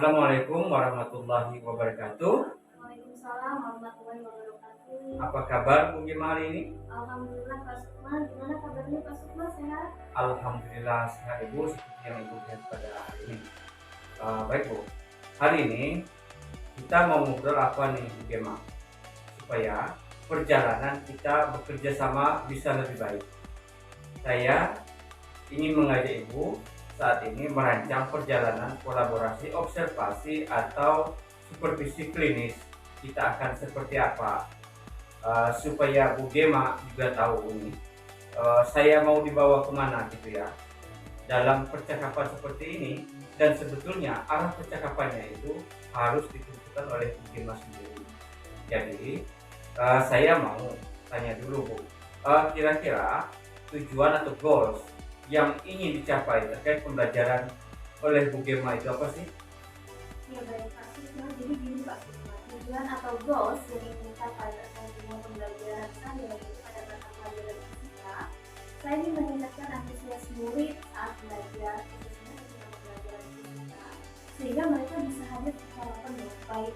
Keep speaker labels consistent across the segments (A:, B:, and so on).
A: Assalamualaikum warahmatullahi wabarakatuh.
B: Waalaikumsalam warahmatullahi wabarakatuh.
A: Apa kabar Bu Gema hari ini?
B: Alhamdulillah Pak Sukma, gimana kabarnya Pak Sukma, sehat?
A: Alhamdulillah sehat Ibu seperti yang Ibu lihat pada hari ini. Baik Bu, hari ini kita mau ngobrol apa nih Bu Gema? Supaya perjalanan kita bekerja sama bisa lebih baik. Saya ingin mengajak Ibu saat ini merancang perjalanan kolaborasi observasi atau supervisi klinis. Kita akan seperti apa, supaya Bu Gema juga tahu ini saya mau dibawa kemana gitu ya dalam percakapan seperti ini. Dan sebetulnya arah percakapannya itu harus ditentukan oleh Bu Gema sendiri. Jadi saya mau tanya dulu Bu, kira-kira tujuan atau goals yang ingin dicapai terkait pembelajaran oleh Bu Gema itu apa sih?
B: Ya baik Pak Sukma, jadi gini Pak Sukma, tujuan atau goals yang ingin dicapai terkait dengan pembelajaran saya yaitu pada mata pelajaran fisika. Saya ingin meningkatkan antusias murid saat belajar, khususnya ketika pembelajaran fisika, sehingga mereka bisa hadir secara penuh, baik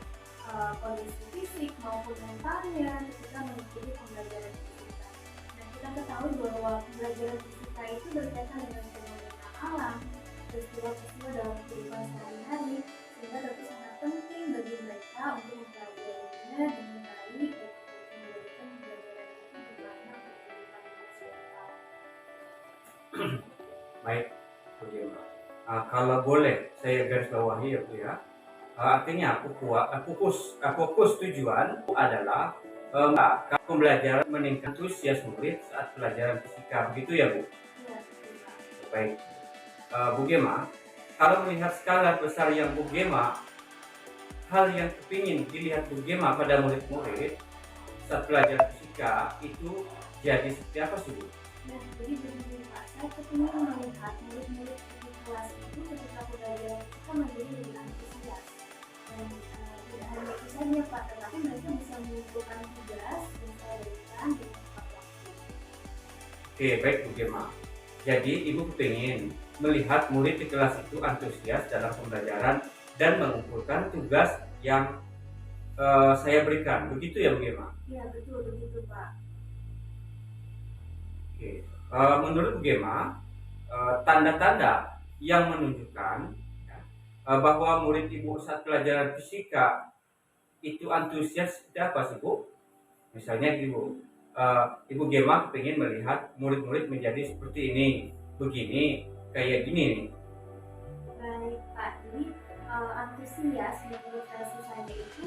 B: kondisi fisik maupun mentalnya ketika mengikuti pembelajaran fisika. Nah, kita ketahui bahwa pembelajaran fisika itu berkaitan dengan fenomena alam, peristiwa-peristiwa dalam kehidupan sehari-hari, sehingga tentu sangat penting bagi mereka untuk mempelajarinya dengan baik dan memberikan pembelajaran itu bermakna bagi kehidupan masyarakat.
A: Baik Bu Gema, kalau boleh saya garis bawahi ya Bu ya, artinya fokus tujuan adalah pembelajaran meningkat antusias murid saat pelajaran fisika, begitu ya Bu?
B: Ya, betul Pak.
A: Baik, Bu Gema, kalau melihat skala besar yang Bu Gema, hal yang kepingin dilihat Bu Gema pada murid-murid saat pelajaran fisika itu jadi seperti apa sih Bu?
B: Nah, jadi begini Pak, saya kepingin melihat murid-murid di kelas itu ketika pembelajaran fisika menjadi lebih antusias. Dan tidak hanya itu saja Pak, tetapi mereka bisa mengumpulkan tugas yang saya berikan di tepat waktu.
A: Oke, baik Bu Gema. Jadi Ibu pengen melihat murid di kelas itu antusias dalam pembelajaran dan mengumpulkan tugas yang saya berikan. Begitu ya Bu Gema?
B: Iya, betul begitu Pak.
A: Oke. Menurut Bu Gema, tanda-tanda yang menunjukkan ya, bahwa murid Ibu saat pelajaran fisika itu antusias seperti apa sih Bu? Misalnya Ibu Gema pengen melihat murid-murid menjadi seperti ini, begini, kayak gini nih.
B: Baik Pak, jadi antusias menurut versi saya itu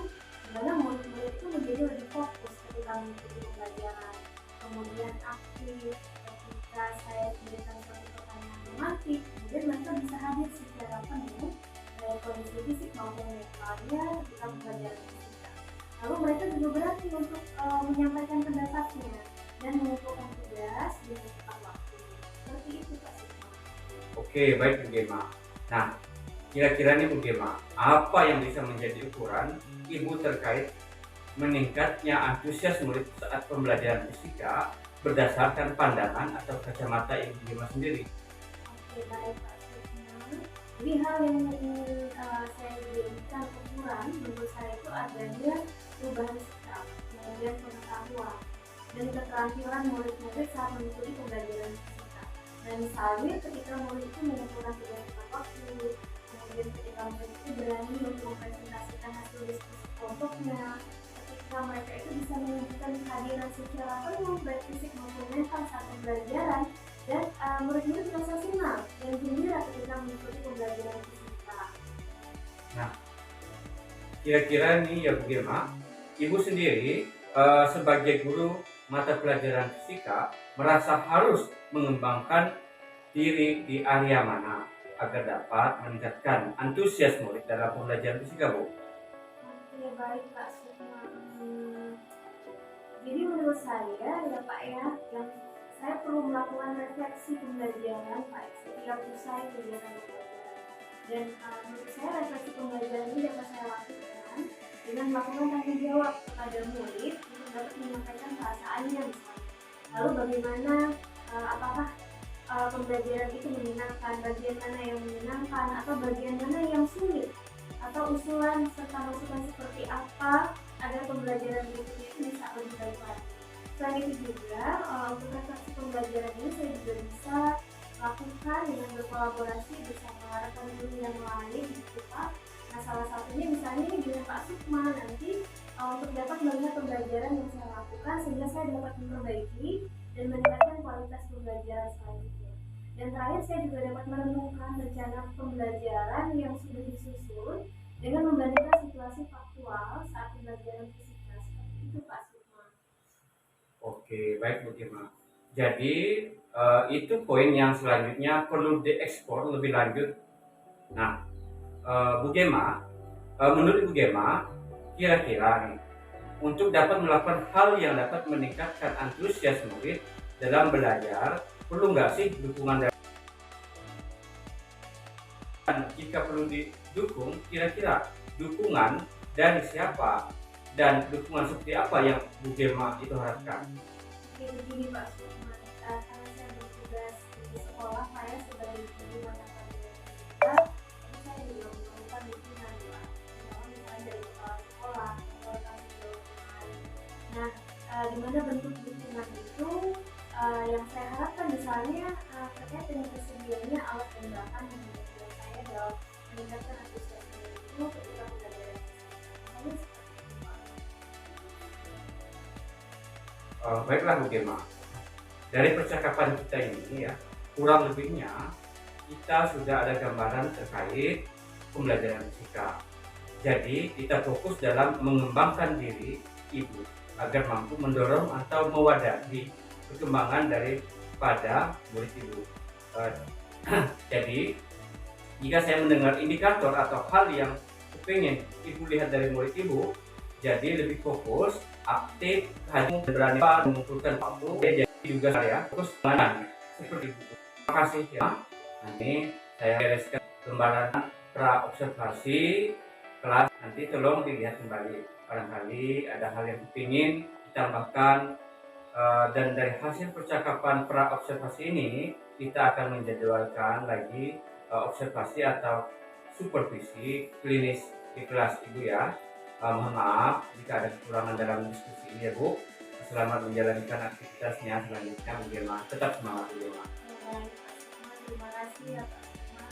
B: dimana murid-murid itu menjadi lebih fokus ketika mengikuti pembelajaran, kemudian aktif ketika saya memberikan suatu pertanyaan tematik, kemudian mereka bisa hadir secara penuh baik kondisi fisik maupun mentalnya ketika pembelajaran fisika. Lalu mereka juga berani untuk menyampaikan pendapatnya dan mengumpulkan tugas dengan tepat waktu. Seperti itu Pak Sukma.
A: Oke, baik Bu Gema. Nah, kira-kira nih Bu Gema, apa yang bisa menjadi ukuran Ibu terkait meningkatnya antusias murid saat pembelajaran fisika berdasarkan pandangan atau kacamata Ibu Gema sendiri?
B: Oke, baik Pak Sukma. Jadi hal yang ingin saya jadikan ukuran menurut saya itu adanya perubahan sikap, kemudian pengetahuan, dan keterampilan murid-murid saat mengikuti pembelajaran fisika. Nah, misalnya ketika murid itu mengumpulkan tugas tepat waktu, kemudian ketika murid itu berani untuk mempresentasikan hasil diskusi kelompoknya, ketika mereka itu bisa menunjukkan kehadiran secara penuh baik fisik maupun mental saat pembelajaran, dan murid-murid merasa senang dan gembira ketika mengikuti pembelajaran fisika.
A: Nah, kira-kira nih ya Bu Gema, Ibu sendiri sebagai guru mata pelajaran fisika merasa harus mengembangkan diri di area mana agar dapat meningkatkan antusias murid dalam pembelajaran fisika Bu?
B: Oke, baik Pak Sukma. Jadi menurut saya ya Pak ya, yang saya perlu melakukan refleksi pembelajaran Pak setiap usai kegiatan pembelajaran. Dan menurut saya refleksi pembelajaran ini dapat saya lakukan dengan melakukan tanggung jawab kepada murid untuk dapat menyampaikan perasaannya misalnya. Lalu bagaimana, apakah pembelajaran itu menyenangkan, bagian mana yang menyenangkan atau bagian mana yang sulit, atau usulan serta masukan seperti apa agar pembelajaran berikutnya itu bisa lebih baik lagi. Selain itu juga untuk refleksi pembelajaran ini saya juga bisa lakukan dengan berkolaborasi bersama rekan guru yang lain gitu Pak. Nah salah satunya misalnya ini dengan Pak Sukma nanti untuk dapat melihat pembelajaran yang saya lakukan sehingga saya dapat memperbaiki dan meningkatkan kualitas pembelajaran selanjutnya. Dan terakhir saya juga dapat menemukan rencana pembelajaran yang sudah disusun dengan membandingkan situasi faktual saat pembelajaran fisika. Seperti itu Pak Sukma.
A: Oke, baik Bu Gema. Jadi itu poin yang selanjutnya perlu diekspor lebih lanjut. Nah, Bu Gema, menurut Bu Gema, kira-kira nih, untuk dapat melakukan hal yang dapat meningkatkan antusias murid dalam belajar, perlu nggak sih dukungan dari, dan jika perlu didukung, kira-kira dukungan dari siapa dan dukungan seperti apa yang Bu Gema itu harapkan?
B: Oke, begini Pak Sukma, karena saya bertugas di sekolah, saya sebagai guru mata pelajaran fisika, saya juga memerlukan dukungan Pak, misalnya dari kepala sekolah atau tanggung jawab lain. Nah, di mana bentuk dukungan itu yang saya harapkan misalnya terkait dengan tersedianya alat dan bahan yang membantu saya dalam meningkatkan antusias itu ketika pembelajaran fisika.
A: Baiklah Bu Gema, dari percakapan kita ini ya, kurang lebihnya kita sudah ada gambaran terkait pembelajaran fisika. Jadi kita fokus dalam mengembangkan diri ibu agar mampu mendorong atau mewadahi perkembangan daripada murid ibu. Jadi jika saya mendengar indikator atau hal yang ingin ibu lihat dari murid ibu, jadi lebih fokus, aktif, hanya berani mengumpulkan waktu, jadi juga saya fokus mana seperti itu. Terima kasih ya. Nanti saya bereskan lembaran pra observasi kelas, nanti tolong dilihat kembali. Barangkali ada hal yang ingin ditambahkan, dan dari hasil percakapan pra observasi ini kita akan menjadwalkan lagi observasi atau supervisi klinis di kelas ibu ya. Mohon maaf jika ada kekurangan dalam diskusi ini ya Bu. Selamat menjalankan aktivitasnya selanjutnya Bu Gema. Tetap semangat Bu Gema.
B: Terima kasih ya Pak Sukma.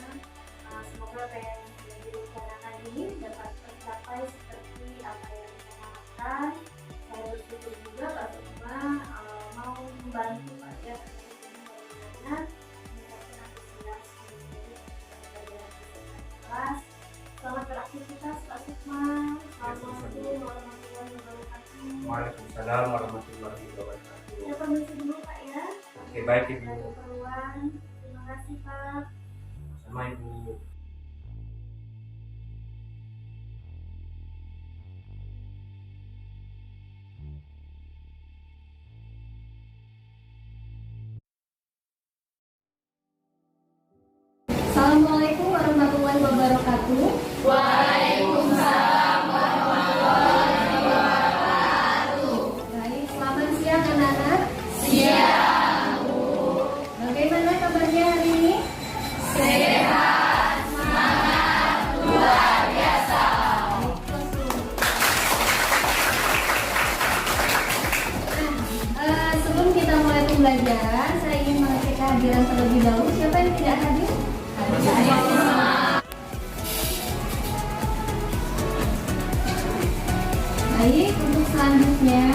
B: Semoga apa yang sudah direncanakan ini dapat tercapai seperti apa yang kita harapkan. Saya bersyukur juga Pak Sukma mau membantu Pak ya bagaimana meningkatkan antusias pembelajaran fisika kelas. Selamat beraktivitas Pak Sukma. Assalamualaikum warahmatullahi wabarakatuh.
A: Waalaikumsalam warahmatullahi wabarakatuh.
B: Saya permisi dulu Pak ya.
A: Oke, baik Ibu.
B: Ada keperluan. Terima kasih Pak.
A: Sama Ibu.
B: Assalamualaikum warahmatullahi wabarakatuh.
C: Waalaikumsalam warahmatullahi wabarakatuh.
B: Baik, selamat siang anak-anak.
C: Siang, Bu.
B: Bagaimana kabarnya hari ini?
C: Sehat, semangat, luar biasa.
B: Sebelum kita mulai pembelajaran, saya ingin mengecek kehadiran terlebih dahulu. Siapa yang tidak hadir?
C: Saya semua.
B: Baik, untuk selanjutnya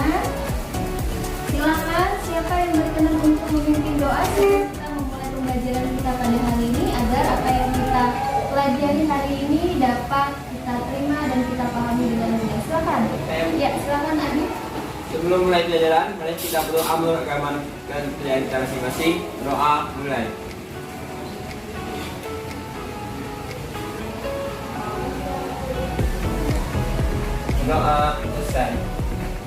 B: silakan siapa yang berkenan untuk memimpin doa sebelum kita memulai pembelajaran kita pada hari ini agar apa yang kita pelajari hari ini dapat kita terima dan kita pahami dengan mudah. Silakan. Ya, silakan Adi.
D: Sebelum mulai pelajaran, mari kita berdoa menurut agama dan pelajaran kita masing-masing. Doa mulai. Doa selesai.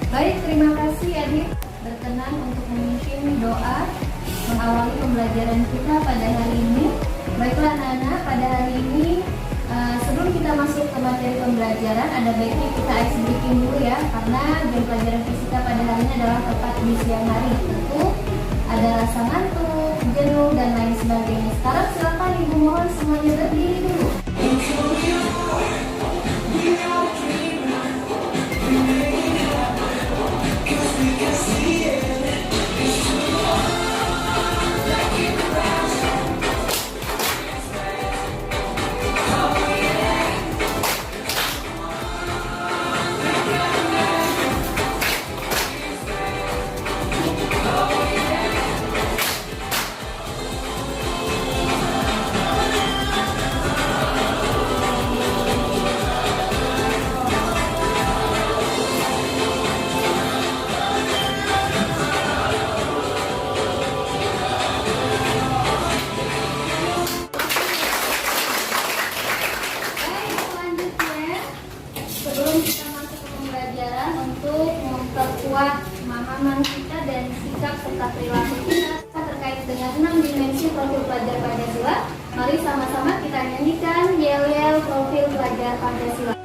B: Baik, terima kasih Adit berkenan untuk memimpin doa mengawali pembelajaran kita pada hari ini. Baiklah anak-anak, pada hari ini sebelum kita masuk ke materi pembelajaran, ada baiknya kita ice breaking dulu ya, karena jam pelajaran fisika pada hari ini adalah tepat di siang hari. Tentu ada rasa ngantuk, jenuh, dan lain sebagainya. Sekarang silakan Ibu mohon semuanya berdiri dulu. sikap serta perilaku kita terkait dengan 6 dimensi profil pelajar Pancasila. Mari sama-sama kita nyanyikan yel-yel profil pelajar Pancasila.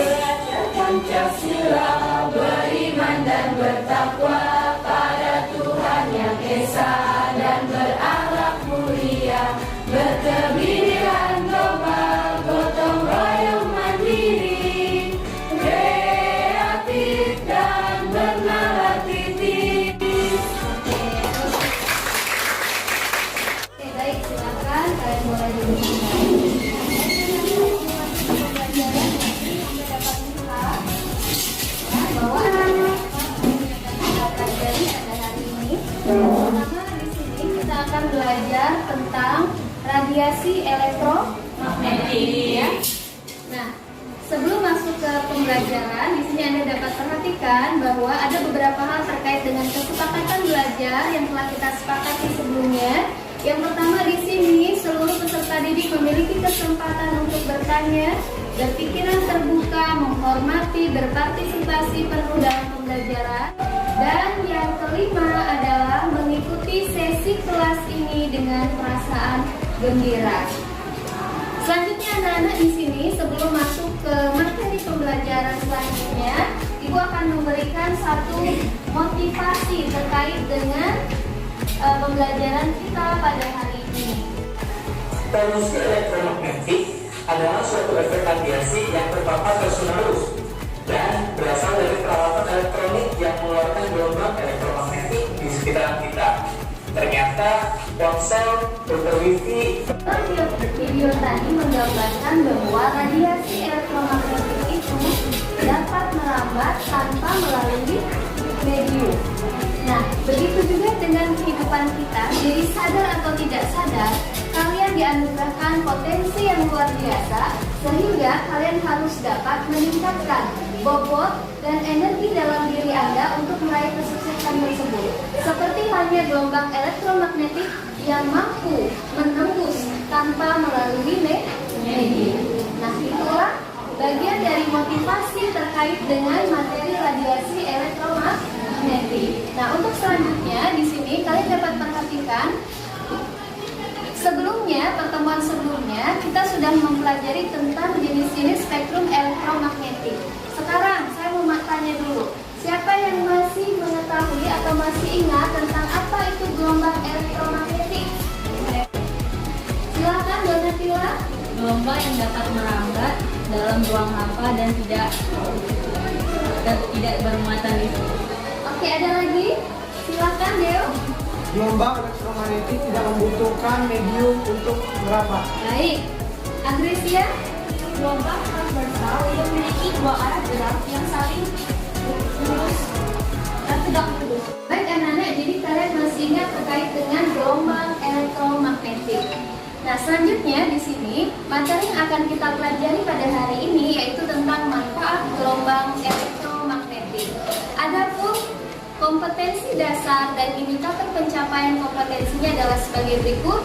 C: Pancasila, beriman dan bertakwa pada Tuhan Yang Esa dan berakhlak mulia, berkebinekaan global, gotong royong mandiri, kreatif dan bernalar kritis.
B: Oke, baik, silakan kalian mulai dulu. Bahwa pelajari pada hari ini, pertama di sini kita akan belajar tentang radiasi elektromagnetik. Nah, sebelum masuk ke pembelajaran, di sini Anda dapat perhatikan bahwa ada beberapa hal terkait dengan kesepakatan belajar yang telah kita sepakati sebelumnya. Yang pertama di sini, seluruh peserta didik memiliki kesempatan untuk bertanya, berpikiran terbuka, menghormati, berpartisipasi penuh dalam pembelajaran. Dan yang kelima adalah mengikuti sesi kelas ini dengan perasaan gembira. Selanjutnya anak-anak di sini sebelum masuk ke materi pembelajaran selanjutnya, Ibu akan memberikan satu motivasi terkait dengan pembelajaran kita pada hari ini.
E: Polusi elektromagnetik adalah suatu efek radiasi yang terpapar terus-menerus dan berasal dari peralatan elektronik yang mengeluarkan gelombang elektromagnetik di sekitaran kita. Ternyata ponsel, router wifi.
B: Video tadi menggambarkan bahwa radiasi elektromagnetik itu dapat merambat tanpa melalui medium. Nah, begitu juga dengan kehidupan kita, jadi sadar atau tidak sadar, kalian dianugerahkan potensi yang luar biasa, sehingga kalian harus dapat meningkatkan bobot dan energi dalam diri Anda untuk meraih kesuksesan tersebut. Seperti halnya gelombang elektromagnetik yang mampu menembus tanpa melalui medium. Nah, itulah bagian dari motivasi terkait dengan materi radiasi elektromagnetik. Nah, untuk selanjutnya di sini kalian dapat perhatikan sebelumnya, pertemuan sebelumnya kita sudah mempelajari tentang jenis-jenis spektrum elektromagnetik. Sekarang saya mau tanya dulu, siapa yang masih mengetahui atau masih ingat tentang apa itu gelombang elektromagnetik? Silakan Donatilla.
F: Gelombang yang dapat merambat dalam ruang hampa dan tidak bermuatan listrik.
B: Oke, ada lagi? Silakan Deo.
G: Gelombang elektromagnetik tidak membutuhkan medium untuk merambat.
B: Baik. Agresia.
F: Gelombang transversal yang memiliki dua arah gerak yang saling lurus dan tidak putus.
B: Baik anak-anak, jadi kalian masih ingat terkait dengan gelombang elektromagnetik. Nah, selanjutnya di sini materi yang akan kita pelajari pada hari ini yaitu tentang manfaat gelombang elektromagnetik. Adapun kompetensi dasar dan indikator pencapaian kompetensinya adalah sebagai berikut.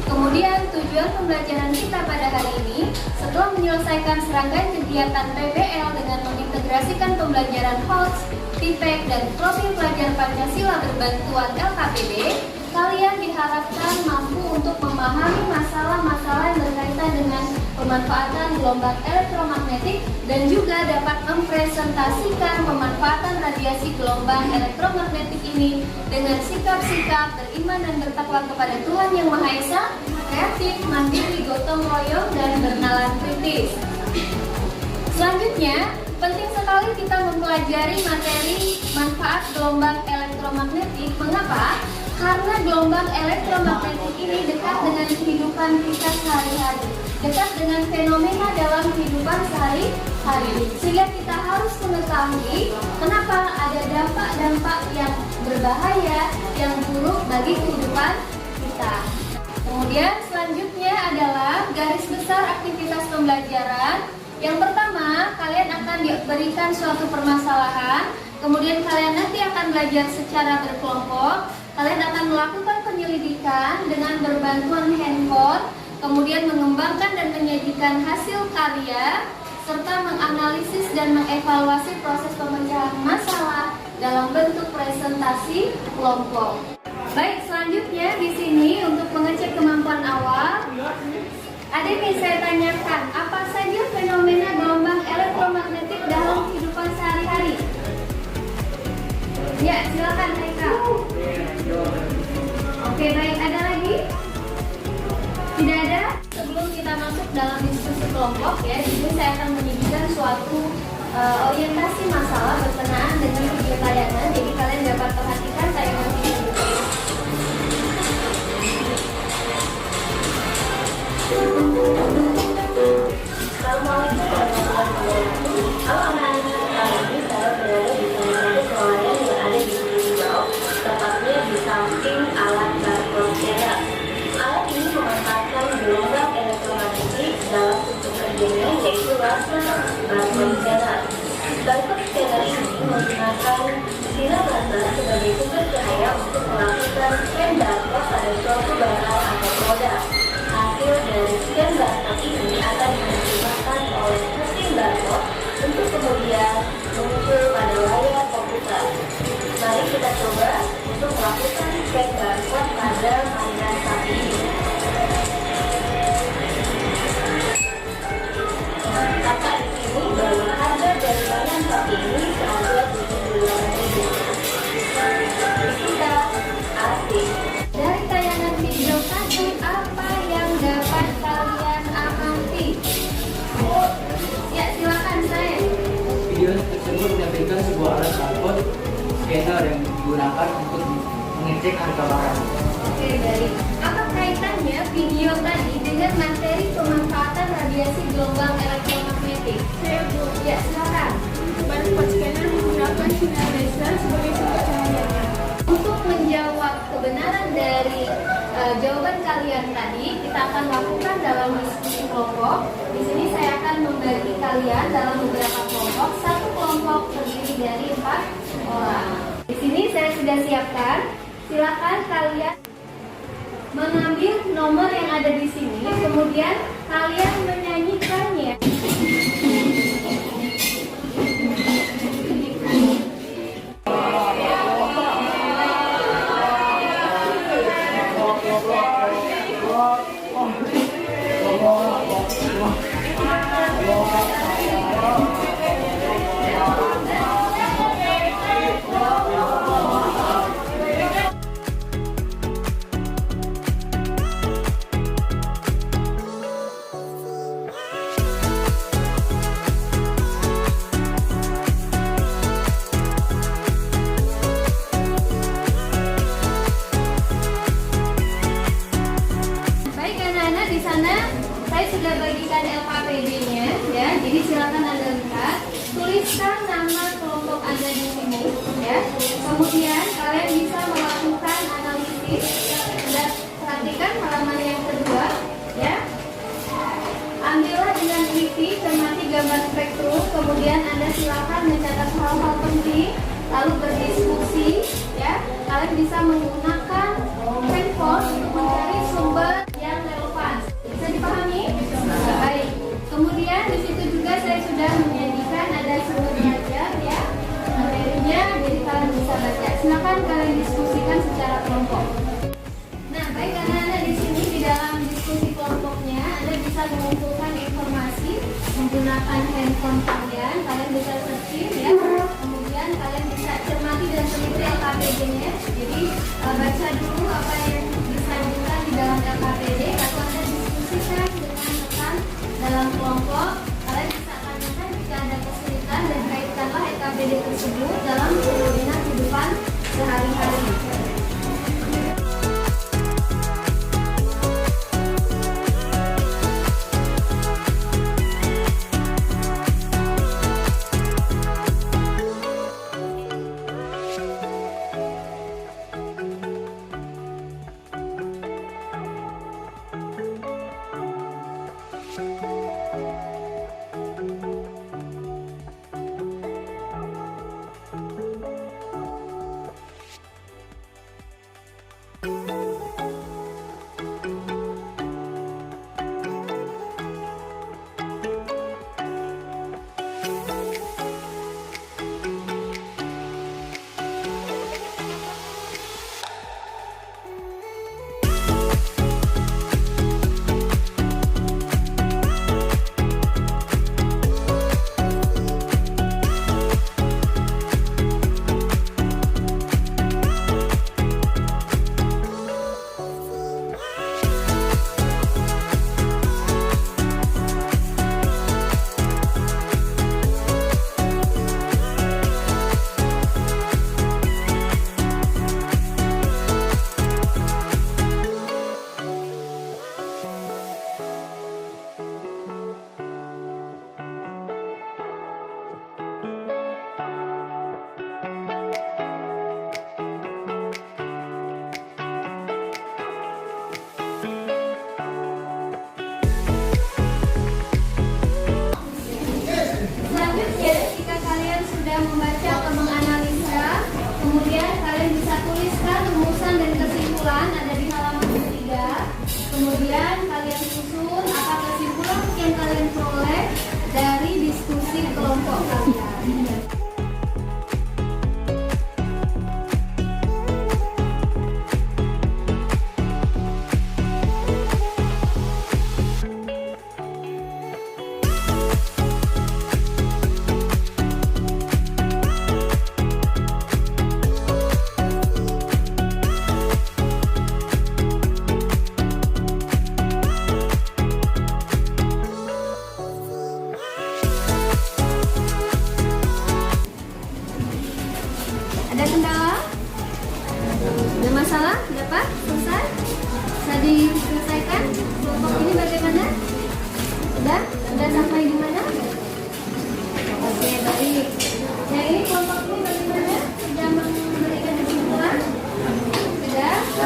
B: Kemudian tujuan pembelajaran kita pada hari ini setelah menyelesaikan serangkaian kegiatan PBL dengan mengintegrasikan pembelajaran HOTS, TIPEK, dan profil pelajar Pancasila berbantuan LKPD, kalian diharapkan mampu untuk memahami masalah-masalah yang berkaitan dengan pemanfaatan gelombang elektromagnetik dan juga dapat mempresentasikan pemanfaatan radiasi gelombang elektromagnetik ini dengan sikap-sikap beriman dan bertakwa kepada Tuhan Yang Maha Esa, kreatif, mandiri, gotong royong, dan bernalar kritis. Selanjutnya, penting sekali kita mempelajari materi manfaat gelombang elektromagnetik. Mengapa? Karena gelombang elektromagnetik ini dekat dengan kehidupan kita sehari-hari, dekat dengan fenomena dalam kehidupan sehari-hari, sehingga kita harus mengetahui kenapa ada dampak-dampak yang berbahaya, yang buruk bagi kehidupan kita. Kemudian selanjutnya adalah garis besar aktivitas pembelajaran. Yang pertama, kalian akan diberikan suatu permasalahan, kemudian kalian nanti akan belajar secara berkelompok. Kalian akan melakukan penyelidikan dengan berbantuan handphone, kemudian mengembangkan dan menyajikan hasil karya, serta menganalisis dan mengevaluasi proses pemecahan masalah dalam bentuk presentasi kelompok. Baik, selanjutnya di sini untuk mengecek kemampuan awal, ada yang saya tanyakan, apa saja fenomena gelombang elektromagnetik dalam kehidupan sehari-hari? Ya, silakan Haikal. Oke, baik, ada lagi? Tidak ada? Sebelum kita masuk dalam diskusi kelompok ya, di sini saya akan menyajikan suatu orientasi masalah berkenaan dengan video tayangan. Jadi kalian dapat perhatikan tayangan ini.
H: Assalamualaikum warahmatullahi wabarakatuh. Halo anak-anak sekalian, saya berada di salah satu kelalaian yang ada di Riau, tepatnya di samping alat barcode scanner. Alat ini memanfaatkan gelombang elektromagnetik dalam bentuk kerjanya, yaitu laser barcode scanner. Barcode scanner ini menggunakan sinar laser sebagai sumber cahaya untuk melakukan scan barcode pada suatu barang atau produk. Hasil dari scan barcode ini akan diterjemahkan oleh mesin barcode untuk kemudian muncul pada layar komputer. Mari kita coba untuk melakukan scan barcode pada mainan sapi ini. Kata di sini bahwa harga dari mainan sapi ini seharga Rp78.000. Kita asik.
B: Dari tayangan video tadi, apa yang dapat kalian amati? Ya, silakan saya.
I: Video tersebut menampilkan sebuah alat barcode scanner yang digunakan untuk mengecek harga barang.
B: Oke, baik. Apa kaitannya video tadi dengan materi pemanfaatan radiasi gelombang elektromagnetik? Ya, silakan.
F: Barcode scanner menggunakan sinar laser sebagai sumber cahayanya.
B: Untuk menjawab kebenaran dari jawaban kalian tadi, kita akan lakukan dalam diskusi kelompok. Di sini saya akan membagi kalian dalam beberapa kelompok. Satu kelompok terdiri dari 4 orang. Di sini saya sudah siapkan. Silakan kalian mengambil nomor yang ada di sini, kemudian kalian menyanyikannya. Baik anak-anak, di sana saya sudah bagikan LKPD-nya ya. Jadi silakan Anda lihat, tuliskan nama kelompok Anda di sini ya. Kemudian kalian bisa melakukan analisis. Dan perhatikan halaman yang kedua ya. Ambillah dengan teliti, cermati gambar spektrum, kemudian Anda silakan mencatat hal-hal penting, lalu berdiskusi ya. Kalian bisa menggunakan handphone untuk mencari sumber yang relevan. Bisa dipahami? Baik. Kemudian di situ juga saya sudah menyajikan ada sumber belajar ya, materinya, jadi kalian bisa baca. Silakan kalian diskusikan secara kelompok. Nah, baik anak-anak, di sini di dalam diskusi kelompoknya Anda bisa mengumpulkan informasi menggunakan handphone kalian. Kalian bisa searching ya. Kemudian kalian bisa cermati dan teliti LKPD-nya. Jadi baca dulu apa yang disajikan di dalam LKPD, lalu Anda diskusikan dengan rekan dalam kelompok. Kalian bisa tanyakan jika ada kesulitan dan kaitkanlah LKPD tersebut dalam fenomena kehidupan sehari-hari.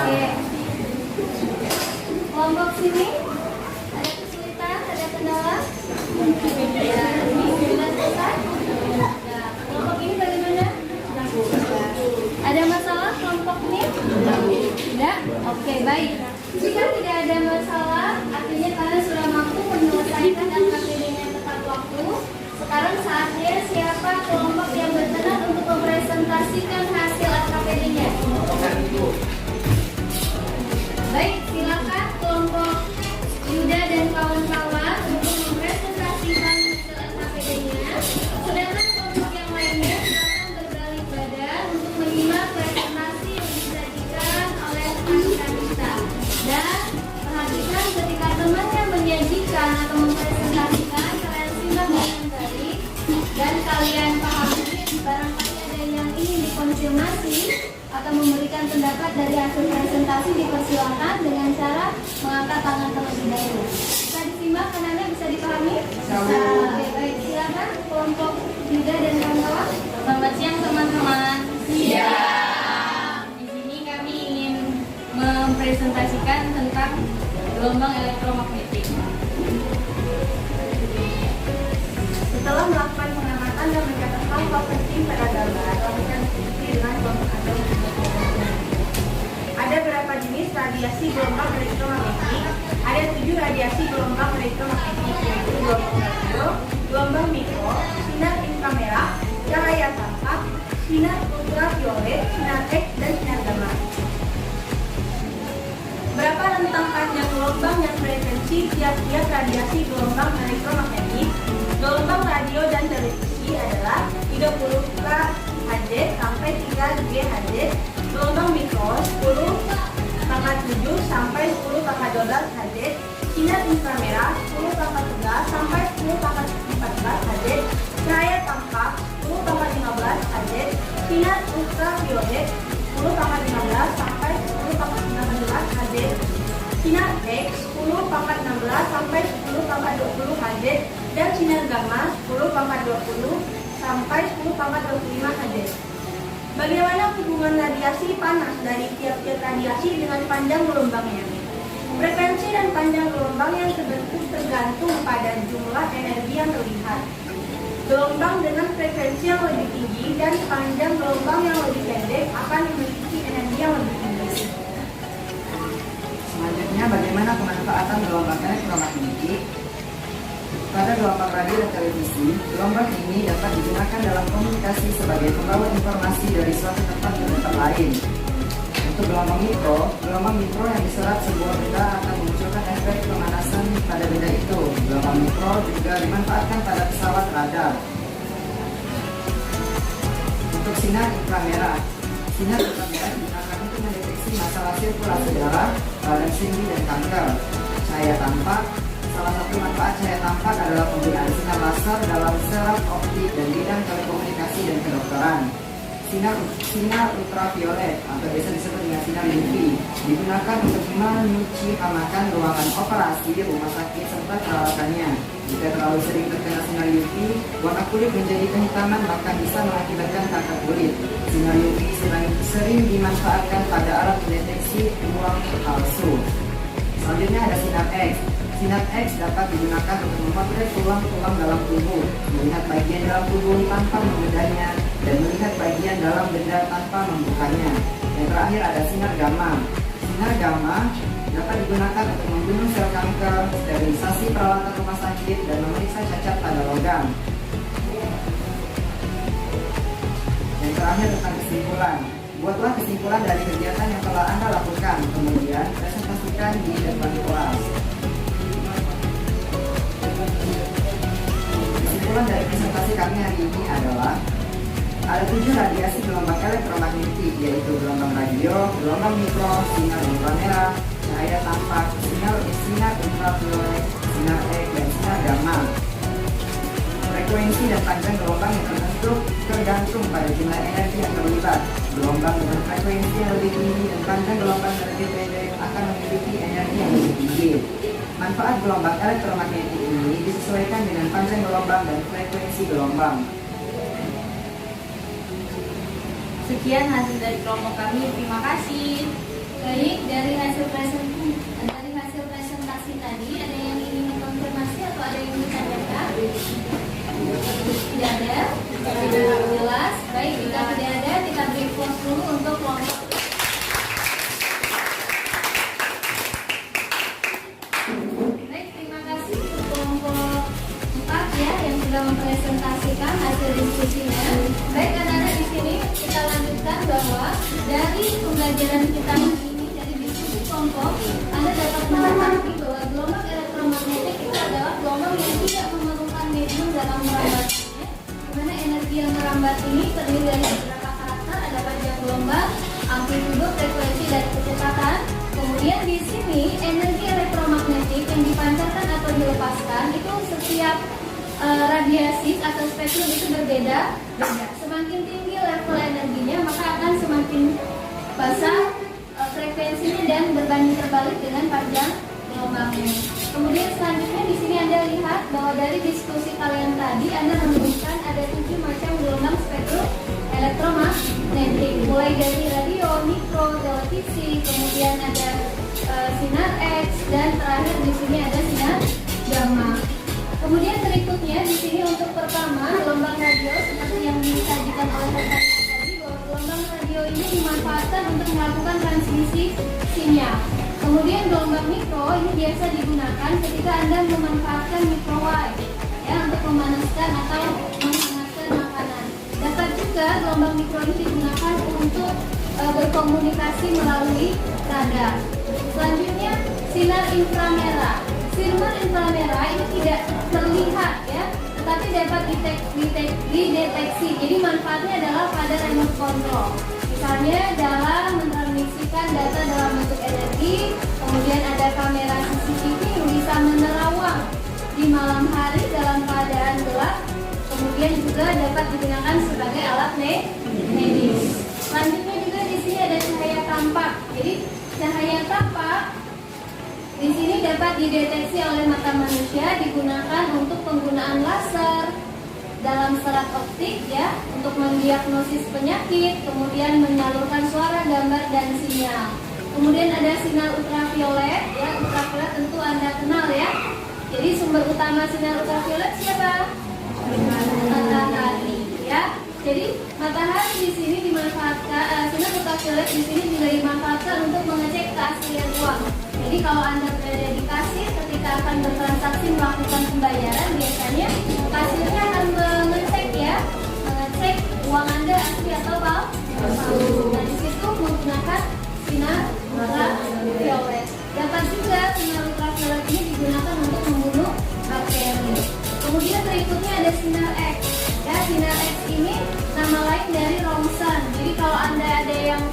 B: Oke. Kelompok sini ada kesulitan, ada kendala? Ya, ini sudah selesai. Nah, kelompok ini bagaimana? Ada masalah kelompok ini? Tidak? Oke, baik. Jika tidak ada masalah, artinya kalian sudah mampu menyelesaikan LKPD-nya tepat waktu. Sekarang saatnya siapa kelompok yang berkenan untuk mempresentasikan hasil LKPD-nya? Baik, silakan kelompok Yuda dan kawan-kawan untuk mempresentasikan hasil LKPD-nya. Sedangkan kelompok yang lainnya silakan berbalik badan untuk menyimak presentasi yang disajikan oleh rekan kita. Dan perhatikan ketika temannya menyajikan atau mempresentasikan, kalian simak dengan baik dan kalian pahami. Barangkali ada yang ingin dikonfirmasi atau memberikan pendapat dari hasil presentasi, dipersilakan dengan cara mengangkat tangan terlebih dahulu. Bisa disimak, anak-anak bisa dipahami? Bisa. Oke, baik, silakan kelompok Yuda dan kawan-kawan.
F: Selamat siang teman-teman. Siang. Di sini kami ingin mempresentasikan tentang gelombang elektromagnetik.
B: Setelah melakukan pengamatan dan mencatat hal-hal penting pada gambar, lakukan diskusi dengan kelompok Anda. Ada berapa jenis radiasi gelombang elektromagnetik? Ada 7 radiasi gelombang elektromagnetik, yaitu gelombang radio, gelombang mikro, sinar inframerah, cahaya tangkap, sinar ultraviolet, sinar X, dan sinar gamma. Berapa rentang panjang gelombang dan frekuensi tiap-tiap radiasi gelombang elektromagnetik? Gelombang radio dan televisi adalah 30 kHz sampai 3 GHz. Gelombang mikro 10,7 sampai 10,12 Hz. Sinar inframerah 10,11 sampai 10,14 Hz. Cahaya tangkap 10,15 Hz. Sinar ultraviolet 10,15 sampai 10,19 Hz. Sinar X 10,16 sampai 10,20 Hz dan sinar gamma 10,20 sampai 10,25 Hz. Bagaimana hubungan radiasi panas dari tiap-tiap radiasi dengan panjang gelombangnya? Frekuensi dan panjang gelombang yang terbentuk tergantung pada jumlah energi yang terlihat. Gelombang dengan frekuensi yang lebih tinggi dan panjang gelombang yang lebih pendek akan memiliki energi yang lebih tinggi.
I: Selanjutnya, bagaimana pemanfaatan gelombang elektromagnetik? Pada gelombang radio dan televisi, gelombang ini dapat digunakan dalam komunikasi sebagai pembawa informasi dari suatu tempat ke tempat lain. Untuk gelombang mikro yang diserap sebuah benda akan memunculkan efek pemanasan pada benda itu. Gelombang mikro juga dimanfaatkan pada pesawat radar. Untuk sinar inframerah digunakan untuk mendeteksi masalah sirkulasi darah, radang sendi, dan kanker. Cahaya tampak. Salah satu manfaat cahaya tampak adalah penggunaan sinar laser dalam serap optik dan bidang telekomunikasi dan kedokteran. Sinar ultraviolet atau biasa disebut dengan sinar UV digunakan untuk menyucikan ruangan operasi, rumah sakit, serta peralatannya. Jika terlalu sering terkena sinar UV, warna kulit menjadi kehitaman bahkan bisa mengakibatkan kanker kulit. Sinar UV sering dimanfaatkan pada alat mendeteksi uang palsu. Selanjutnya ada sinar X. Sinar X dapat digunakan untuk memotret tulang-tulang dalam tubuh, melihat bagian dalam tubuh tanpa membedanya, dan melihat bagian dalam benda tanpa membukanya. Yang terakhir ada sinar gamma. Sinar gamma dapat digunakan untuk membunuh sel kanker, sterilisasi peralatan rumah sakit, dan memeriksa cacat pada logam. Yang terakhir tentang kesimpulan. Buatlah kesimpulan dari kegiatan yang telah Anda lakukan, kemudian presentasikan di depan kelas. Kesimpulan dari presentasi kami hari ini adalah ada 7 radiasi gelombang elektromagnetik, yaitu gelombang radio, gelombang mikro, sinar inframerah, cahaya tampak, sinar ultraviolet, sinar X, dan sinar gamma. Frekuensi dan panjang gelombang yang tergantung pada jumlah energi yang terlibat. Gelombang dengan frekuensi yang lebih tinggi dan panjang gelombang yang lebih pendek akan memiliki energi yang lebih tinggi. Manfaat gelombang elektromagnetik ini disesuaikan dengan panjang gelombang dan frekuensi gelombang.
F: Sekian hasil dari kelompok kami. Terima kasih.
B: Baik, dari hasil presentasi tadi, ada yang ingin mengkonfirmasi atau ada yang ingin ditanyakan? Tidak ada? Jelas? Baik, jika tidak ada, kita beri applause dulu untuk kelompok. Baik, terima kasih untuk kelompok 4 ya yang sudah mempresentasikan hasil diskusinya. Baik, anak-anak, di sini kita lanjutkan bahwa dari pembelajaran kita ini dari diskusi kelompok, Anda dapat mengetahui bahwa gelombang elektromagnetik itu adalah gelombang yang tidak memerlukan medium dalam merambatnya, di mana energi yang merambat ini terdiri dari beberapa karakter, ada panjang gelombang, amplitudo, frekuensi, dan kecepatan. Kemudian di sini energi elektromagnetik yang dipancarkan atau dilepaskan itu setiap radiasi atau spektrum itu berbeda. Semakin tinggi level energinya maka akan semakin besar frekuensinya dan berbanding terbalik dengan panjang gelombangnya. Kemudian selanjutnya di sini Anda lihat bahwa dari diskusi kalian tadi Anda menemukan ada 7 macam gelombang spektrum elektromagnetik, mulai dari radio, mikro, televisi, kemudian ada sinar X, dan terakhir di sini ada sinar gamma. Kemudian berikutnya di sini untuk pertama gelombang radio seperti yang disajikan oleh rekan tadi, bahwa gelombang radio ini dimanfaatkan untuk melakukan transmisi sinyal. Kemudian gelombang mikro ini biasa digunakan ketika Anda memanfaatkan microwave ya untuk memanaskan atau menghangatkan makanan. Dapat juga gelombang mikro ini digunakan untuk berkomunikasi melalui radar. Selanjutnya sinar inframerah. Sinar inframerah ini tidak terlihat ya, tetapi dapat dideteksi. Jadi manfaatnya adalah pada remote control. Misalnya dalam mentransmisikan data dalam bentuk energi, kemudian ada kamera CCTV yang bisa menerawang di malam hari dalam keadaan gelap, kemudian juga dapat digunakan sebagai alat medis. Selanjutnya juga di sini ada cahaya tampak. Jadi cahaya tampak di sini dapat dideteksi oleh mata manusia, digunakan untuk penggunaan laser dalam serat optik ya, untuk mendiagnosis penyakit, kemudian menyalurkan suara, gambar, dan sinyal. Kemudian ada sinar ultraviolet ya, ultraviolet tentu Anda kenal ya. Jadi sumber utama sinar ultraviolet siapa? Matahari ya. Jadi matahari di sini dimanfaatkan, sinar ultraviolet di sini juga dimanfaatkan untuk mengecek keaslian uang. Jadi kalau Anda berada di kasir ketika akan bertransaksi melakukan pembayaran, biasanya kasirnya akan mengecek ya, mengecek uang Anda asli atau palsu. Nah di situ menggunakan sinar ultraviolet. Dapat juga sinar ultraviolet ini digunakan untuk membunuh bakteri. Kemudian berikutnya ada sinar X. Ya, sinar X ini nama lain dari rongsen. Jadi kalau Anda ada yang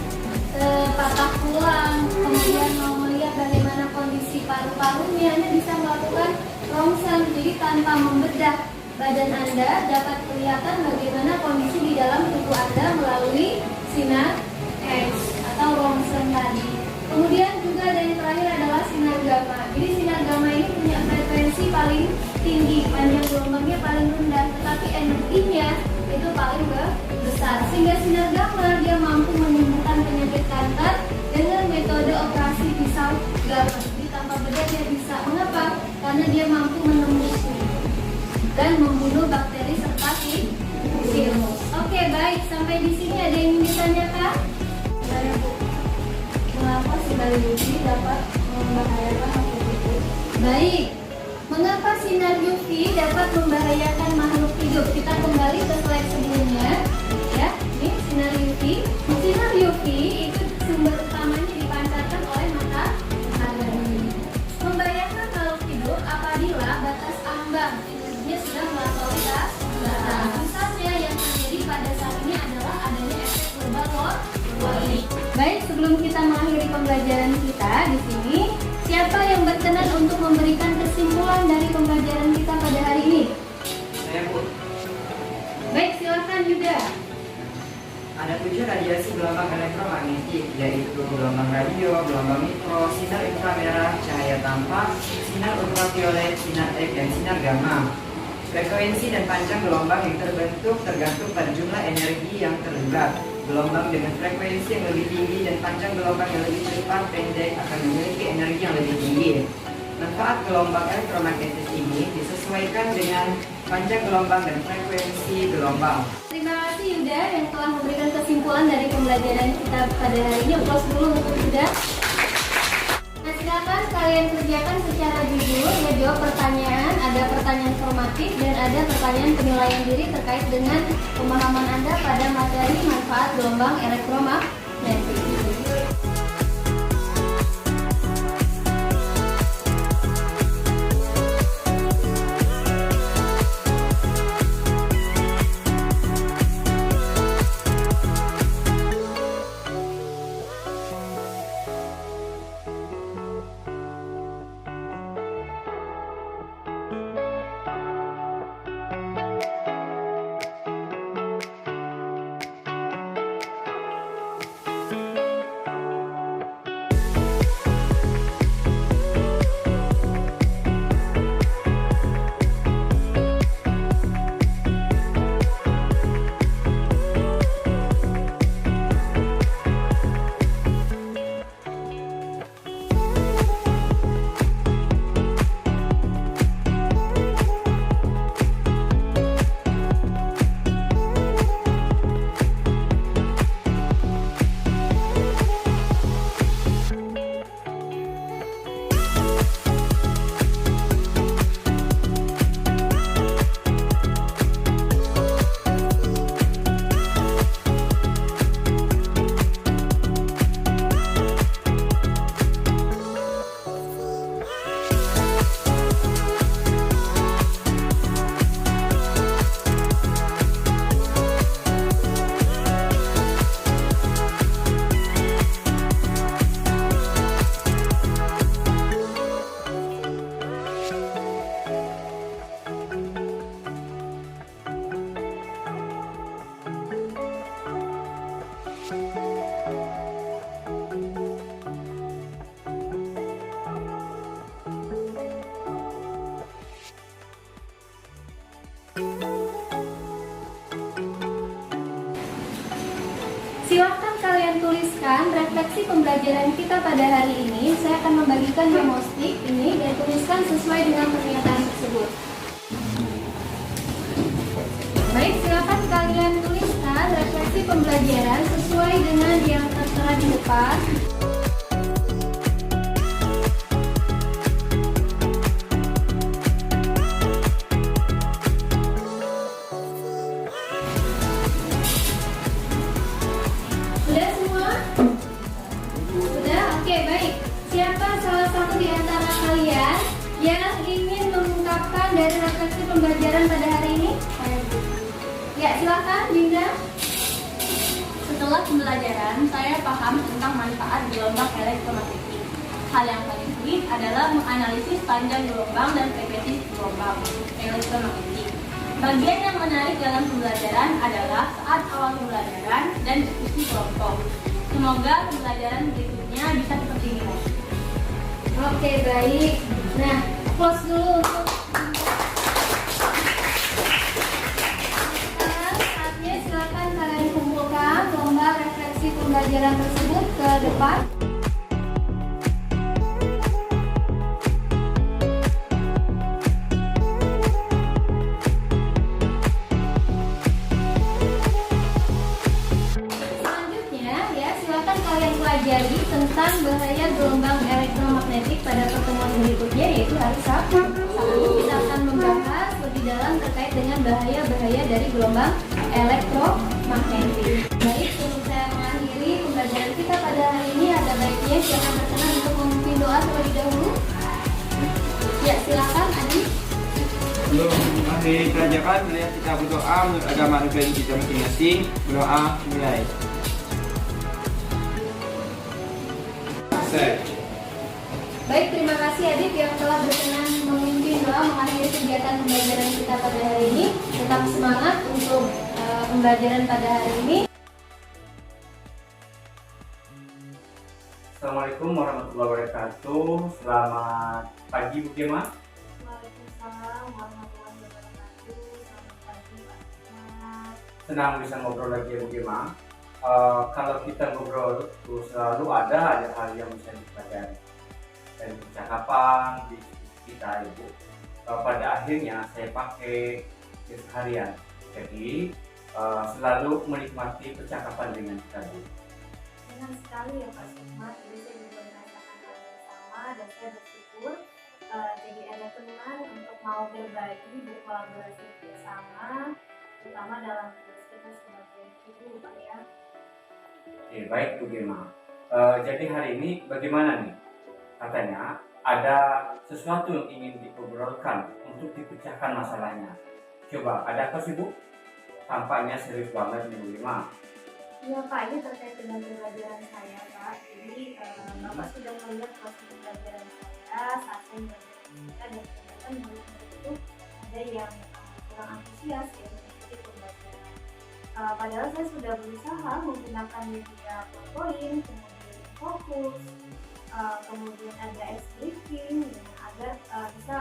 B: patah tulang, kemudian mau melihat bagaimana kondisi paru-parunya, Anda bisa melakukan rongsen. Jadi tanpa membedah badan Anda dapat kelihatan bagaimana kondisi di dalam tubuh Anda melalui sinar X atau rongsen tadi. Kemudian juga ada yang terakhir adalah sinar gamma. Jadi sinar gamma ini punya frekuensi paling tinggi, panjang gelombangnya paling rendah, tetapi energinya itu paling besar. Sehingga sinar gamma dia mampu menyembuhkan penyakit kanker dengan metode operasi pisau gamma. Jadi tanpa bedah dia bisa. Mengapa? Karena dia mampu menembus dan membunuh bakteri serta virus. Oke, baik. Sampai di sini ada yang ingin ditanyakan? Ada Bu. Mengapa sinar UV dapat membahayakan makhluk hidup? Baik. Mengapa sinar UV dapat membahayakan makhluk hidup? Kita kembali ke slide sebelumnya. Ya, ini sinar UV. Sinar UV itu sumber utamanya dipancarkan oleh matahari. Membahayakan makhluk hidup apabila batas ambang energinya sudah melampaui batas. Misalnya yang terjadi pada saat ini adalah adanya efek global warming. Baik, sebelum kita mengakhiri pembelajaran kita di sini, siapa yang berkenan untuk memberikan kesimpulan dari pembelajaran kita pada hari ini?
D: Saya Bu.
B: Baik, silakan Yuda.
I: Ada 7 radiasi gelombang elektromagnetik, yaitu gelombang radio, gelombang mikro, sinar inframerah, cahaya tampak, sinar ultraviolet, sinar X, dan sinar gamma. Frekuensi dan panjang gelombang yang terbentuk tergantung pada jumlah energi yang terlibat. Gelombang dengan frekuensi yang lebih tinggi dan panjang gelombang yang lebih cepat pendek akan memiliki energi yang lebih tinggi. Manfaat gelombang elektromagnetis ini disesuaikan dengan panjang gelombang dan frekuensi gelombang.
B: Terima kasih Yuda yang telah memberikan kesimpulan dari pembelajaran kita pada hari ini. Aplaus dulu untuk Yuda. Nah, silakan kalian kerjakan secara jujur, ya, jawab pertanyaan. Ada pertanyaan formatif dan ada pertanyaan penilaian diri terkait dengan pemahaman Anda pada materi manfaat gelombang elektromagnetik. Silakan kalian tuliskan refleksi pembelajaran kita pada hari ini. Saya akan membagikan demostik ini dan tuliskan sesuai dengan pernyataan tersebut. Baik, silakan kalian tuliskan refleksi pembelajaran sesuai dengan yang tertera di depan. Sudah semua? Sudah? Oke, baik. Siapa salah satu di antara kalian yang ingin mengungkapkan dari refleksi pembelajaran pada hari ini? Ya, silakan, Dinda.
F: Setelah pembelajaran, saya paham tentang manfaat gelombang elektromagnetik. Hal yang paling sulit adalah menganalisis panjang gelombang dan frekuensi gelombang elektromagnetik. Bagian yang menarik dalam pembelajaran adalah saat awal pembelajaran dan diskusi kelompok. Semoga pembelajaran berikutnya bisa seperti ini.
B: Oke, baik. Nah, close dulu untuk saatnya. Silakan kalian kumpulkan lomba refleksi pembelajaran tersebut ke depan. Pelajari tentang bahaya gelombang elektromagnetik pada pertemuan berikutnya, yaitu hari Sabtu. Kita akan membahas lebih dalam terkait dengan bahaya-bahaya dari gelombang elektromagnetik. Baik, sebelum saya mengakhiri pembelajaran kita pada hari ini, ada baiknya silakan berkenan untuk memimpin doa terlebih dahulu. Ya, silakan Adi.
D: Sebelum mengakhiri pelajaran, melihat kita berdoa menurut agama negeri kita masing-masing. Berdoa mulai.
B: Baik, terima kasih Adit yang telah berkenan memimpin doa mengakhiri kegiatan pembelajaran kita pada hari ini. Tetap semangat untuk pembelajaran pada hari ini.
A: Assalamualaikum warahmatullahi wabarakatuh. Selamat pagi Bu Gema.
B: Waalaikumsalam warahmatullahi wabarakatuh. Selamat pagi Pak Ahmad.
A: Senang bisa ngobrol lagi ya Bu Gema. kalau kita ngobrol itu selalu ada hal yang bisa dipelajari dari percakapan di kita Ibu. Pada akhirnya saya pakai keseharian, jadi selalu menikmati percakapan dengan kita Bu.
B: Senang sekali ya Pak Sukma, jadi saya juga merasakan hal yang sama dan saya bersyukur jadi ada teman untuk mau berbagi, berkolaborasi bersama, terutama dalam tugas kita sebagai ibu Pak ya.
A: Oke, baik Bu Gema. Jadi hari ini bagaimana nih? Katanya ada sesuatu yang ingin diobrolkan untuk dipecahkan masalahnya. Coba, ada apa sih Bu? Tampaknya serius banget nih Bu Gema.
B: Iya Pak, ini terkait dengan pembelajaran saya Pak. Jadi Bapak sudah melihat proses pembelajaran saya saat saya belajar fisika dan ternyata murid-murid itu ada yang kurang antusias ya mengikuti pembelajaran. Padahal saya sudah berusaha menggunakan media PowerPoint, kemudian fokus, kemudian ada briefing agar bisa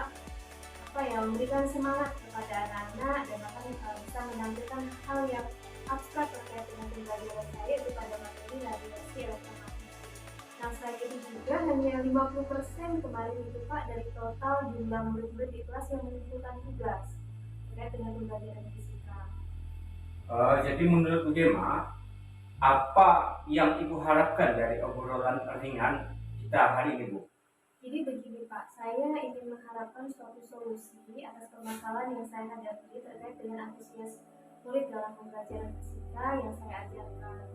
B: memberikan semangat kepada anak-anak dan bahkan bisa menampilkan hal yang abstrak terkait dengan pembelajaran saya itu pada materi navigasi elektromatik. Nah, selain itu juga hanya 50% kemarin itu Pak dari total jumlah murid-murid di kelas yang mengumpulkan tugas terkait dengan pembelajaran fisika.
A: Jadi menurut Bu Gema, apa yang Ibu harapkan dari obrolan ringan kita hari ini Bu?
B: Jadi begini Pak, saya ingin mengharapkan suatu solusi atas permasalahan yang saya hadapi terkait dengan antusias murid dalam pembelajaran fisika yang saya ajarkan.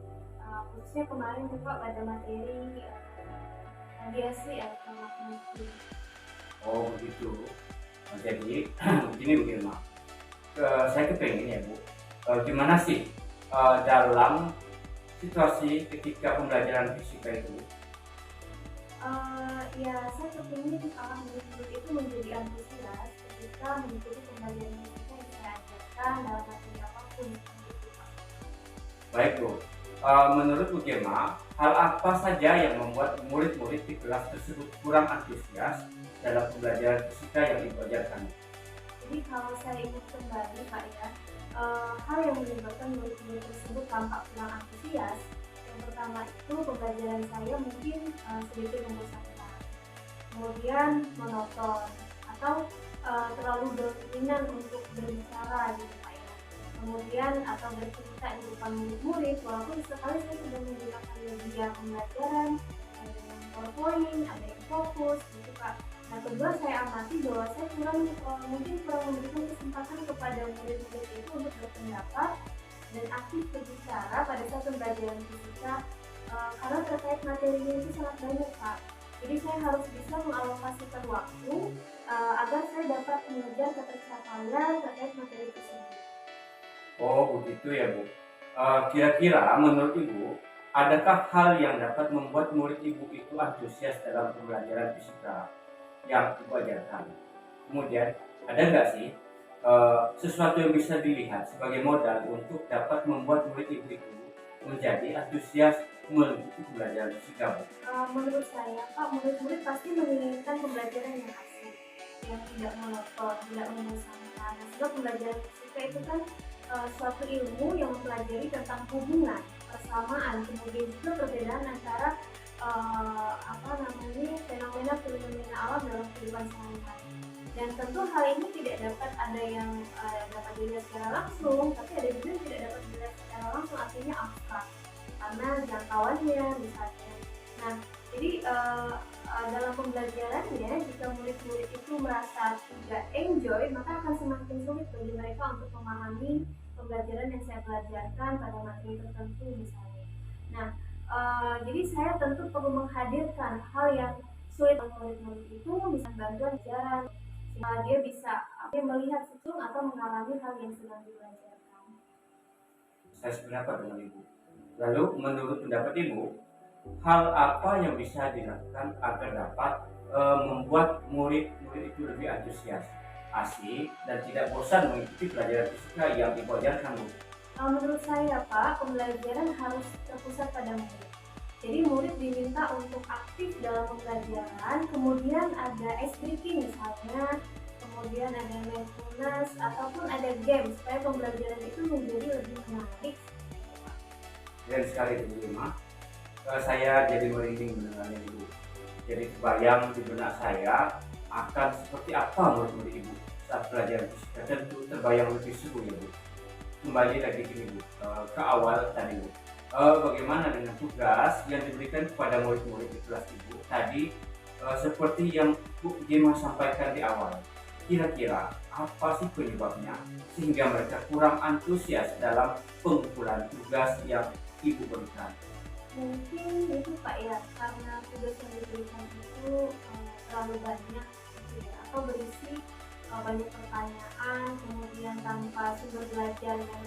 B: Khususnya kemarin Pak pada materi radiasi elektromagnetik.
A: Oh begitu. Jadi begini Bu Gema, saya kepengen ya Bu, gimana sih dalam situasi ketika pembelajaran fisika itu?
B: Ya saya kepingin murid-murid itu menjadi antusias ketika mengikuti pembelajaran fisika yang saya ajarkan dalam materi apapun.
A: Baik Bu, menurut Bu Gema, hal apa saja yang membuat murid-murid di kelas tersebut kurang antusias dalam pembelajaran fisika yang Ibu ajarkan?
B: Jadi kalau saya ingat kembali Pak ya, hal yang menyebabkan murid-murid tersebut tampak kurang antusias, yang pertama itu pembelajaran saya mungkin sedikit membosankan, kemudian monoton atau terlalu dominan untuk berbicara gitu Pak ya. Kemudian atau bercerita di depan murid-murid walaupun sekali saya sudah menggunakan media pembelajaran dengan PowerPoint, ada yang fokus gitu Pak. Nah kedua saya amati bahwa saya mungkin kurang memberikan kesempatan kepada murid-murid itu untuk berpendapat dan aktif berbicara pada saat pembelajaran fisika karena terkait materinya itu sangat banyak Pak. Jadi saya harus bisa mengalokasikan waktu agar saya dapat mengejar ketercapaian terkait materi tersebut.
A: Oh begitu ya Bu. Kira-kira menurut Ibu, adakah hal yang dapat membuat murid Ibu itu antusias dalam pembelajaran fisika yang Ibu ajarkan? Kemudian ada nggak sih sesuatu yang bisa dilihat sebagai modal untuk dapat membuat murid Ibu itu menjadi antusias mengikuti pembelajaran fisika Bu?
B: Menurut saya Pak, murid-murid pasti menginginkan pembelajaran yang asik, yang tidak monoton, tidak membosankan. Sebab pembelajaran fisika itu kan suatu ilmu yang mempelajari tentang hubungan, persamaan, kemudian juga perbedaan antara fenomena alam dalam kehidupan sehari-hari. Dan tentu hal ini tidak dapat ada yang dapat dilihat secara langsung, tapi ada juga yang tidak dapat dilihat secara langsung, artinya abstrak karena jangkauannya misalnya. Nah, jadi dalam pembelajarannya jika murid-murid itu merasa tidak enjoy, maka akan semakin sulit bagi mereka untuk memahami pembelajaran yang saya pelajarkan pada materi tertentu misalnya. Nah, jadi saya tentu perlu menghadirkan hal yang sulit bagi murid-murid itu, misalnya bantuan pelajaran sehingga dia bisa melihat langsung atau mengalami hal yang sedang dipelajarkan.
A: Saya sependapat dengan Ibu. Lalu menurut pendapat Ibu, hal apa yang bisa dilakukan agar dapat membuat murid-murid itu lebih antusias, asik, dan tidak bosan mengikuti pelajaran fisika yang Ibu ajarkan Bu?
B: Menurut saya Pak, pembelajaran harus terpusat pada murid. Jadi murid diminta untuk aktif dalam pembelajaran, kemudian ada activity misalnya, kemudian ada mindfulness ataupun ada game supaya pembelajaran itu menjadi lebih menarik.
A: Dan sekali Ibu Gema, saya jadi merinding mendengarnya Ibu. Jadi kebayang di benak saya akan seperti apa murid-murid Ibu saat pelajaran fisika. Tentu terbayang lebih seru ya Bu. Kembali lagi gini Bu, ke awal tadi Bu. Bagaimana dengan tugas yang diberikan kepada murid-murid di kelas Ibu tadi, seperti yang Bu Gema sampaikan di awal. Kira-kira apa sih penyebabnya sehingga mereka kurang antusias dalam pengumpulan tugas yang Ibu berikan?
B: Mungkin itu Pak ya, karena tugas yang diberikan itu terlalu banyak gitu ya, atau berisi banyak pertanyaan, kemudian tanpa sumber belajar yang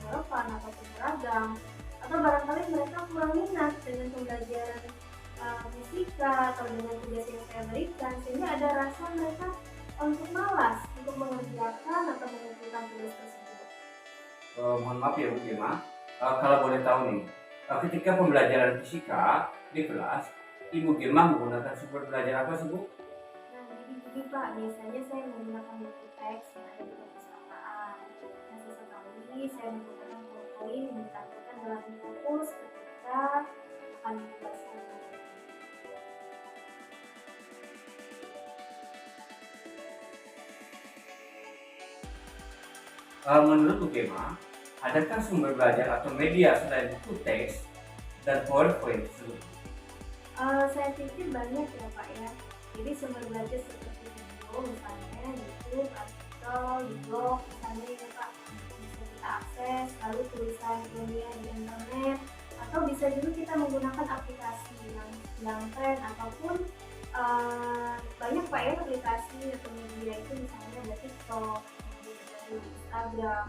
B: relevan ataupun beragam, atau barangkali mereka kurang minat dengan pembelajaran fisika atau dengan tugas yang saya berikan, sehingga ada rasa mereka untuk malas untuk mengerjakan atau mengumpulkan tugas tersebut.
A: Mohon maaf ya Bu Gema, kalau boleh tahu nih, ketika pembelajaran fisika di kelas, Ibu Gema menggunakan sumber belajar apa sih Bu?
B: Nah, jadi Pak, biasanya saya menggunakan buku teks yang ada di perpustakaan. Nah, sesekali saya menggunakan PowerPoint yang ditampilkan dalam fokus ketika akan menjelaskan.
A: Menurut Bu Gema, adakah sumber belajar atau media selain buku teks dan PowerPoint tersebut?
B: Saya pikir banyak ya Pak ya. Jadi sumber belajar seperti video misalnya, YouTube, artikel, di blog misalnya ya Pak, bisa kita akses, lalu tulisan ilmiah di internet, atau bisa juga kita menggunakan aplikasi yang tren ataupun banyak Pak ya aplikasi atau media itu, misalnya ada TikTok, kemudian ada Instagram.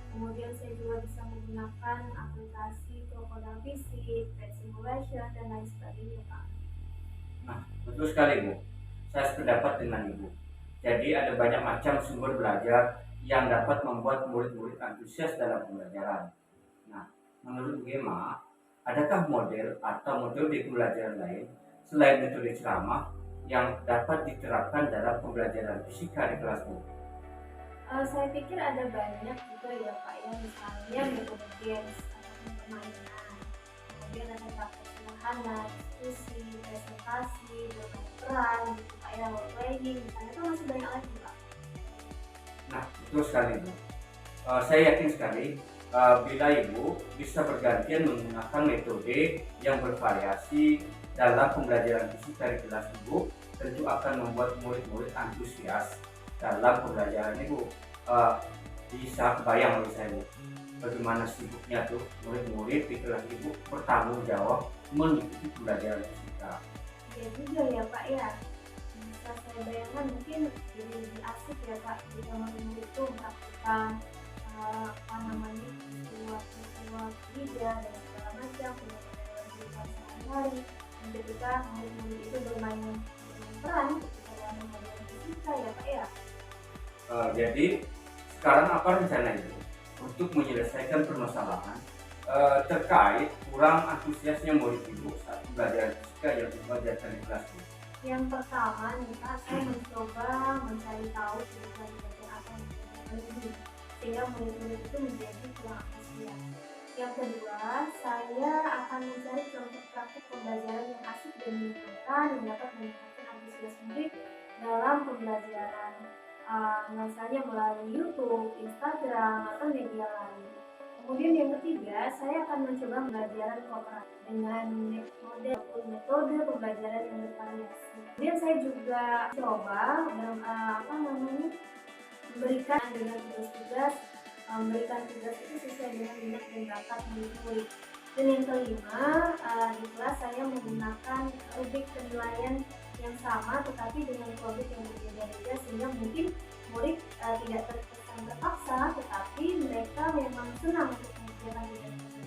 B: Kemudian saya juga bisa menggunakan aplikasi Crocodile Fisik, Pet Simulation, dan lain sebagainya Pak.
A: Nah, betul sekali Bu. Saya sependapat dengan Ibu. Jadi ada banyak macam sumber belajar yang dapat membuat murid-murid antusias dalam pembelajaran. Nah, menurut Bu Gema, adakah model atau metode pembelajaran lain selain metode ceramah yang dapat diterapkan dalam pembelajaran fisika di kelas Bu?
B: Saya pikir ada banyak juga ya Pak ya, misalnya metode games ataupun permainan, kemudian ada praktek sederhana, diskusi, presentasi, bermain peran gitu Pak ya, role playing misalnya, itu masih banyak lagi Pak.
A: Nah, betul sekali Bu. Saya yakin sekali bila Ibu bisa bergantian menggunakan metode yang bervariasi dalam pembelajaran fisika di kelas Ibu, tentu akan membuat murid-murid antusias dalam pembelajaran Ibu. Bisa kebayang oleh saya Bu, bagaimana sibuknya tuh murid-murid di kelas Ibu bertanggung jawab mengikuti pembelajaran fisika.
B: Ya juga ya Pak ya, bisa saya bayangkan mungkin jadi lebih asik ya Pak jika murid-murid itu melakukan peristiwa kerja dan segala macam kehidupan sehari-hari, dan ketika murid-murid itu bermain peran ketika dalam pembelajaran fisika ya Pak ya.
A: Jadi sekarang apa rencana Ibu untuk menyelesaikan permasalahan terkait kurang antusiasnya murid Ibu saat pembelajaran fisika yang diajarkan di kelas Bu?
B: Yang pertama nih Pak, saya mencoba mencari tahu tujuan belajar apa yang terjadi sehingga murid-murid itu menjadi kurang antusias. Yang kedua, saya akan mencari contoh praktik pembelajaran yang asik dan menyenangkan yang dapat meningkatkan antusias murid dalam pembelajaran, misalnya melalui YouTube, Instagram, atau media lain. Kemudian yang ketiga, saya akan mencoba pembelajaran kooperatif dengan metode pembelajaran yang bervariasi. Kemudian saya juga coba memberikan dengan tugas-tugas, memberikan tugas itu sesuai dengan minat dan bakat murid-murid. Dan yang kelima, di kelas saya menggunakan rubrik penilaian yang sama tetapi dengan produk yang berbeda-beda, sehingga mungkin murid tidak terkesan terpaksa, tetapi mereka memang senang untuk mengerjakan tugas tersebut.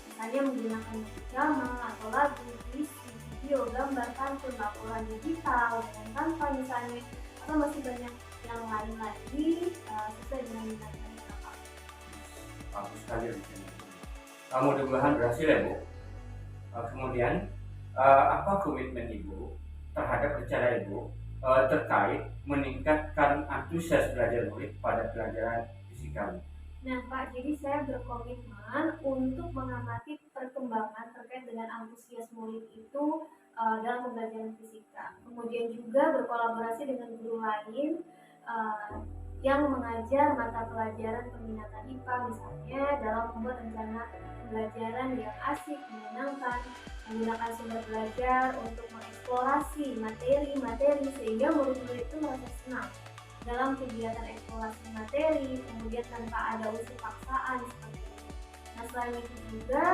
B: Misalnya menggunakan drama atau lagu, puisi, video, gambar, pantun, laporan digital dengan tanpa misalnya, atau masih banyak yang lain lagi sesuai dengan minat mereka.
A: Bagus sekali rencana. Mudah-mudahan berhasil ya Bu. Kemudian apa komitmen Ibu terhadap rencana Ibu terkait meningkatkan antusias belajar murid pada pelajaran fisika?
B: Nah Pak, jadi saya berkomitmen untuk mengamati perkembangan terkait dengan antusias murid itu dalam pembelajaran fisika. Kemudian juga berkolaborasi dengan guru lain yang mengajar mata pelajaran peminatan IPA misalnya dalam membuat rencana pembelajaran yang asik, menyenangkan, menggunakan sumber belajar untuk mengeksplorasi materi-materi sehingga murid-murid itu merasa senang dalam kegiatan eksplorasi materi, kemudian tanpa ada unsur paksaan seperti itu. Nah selain itu juga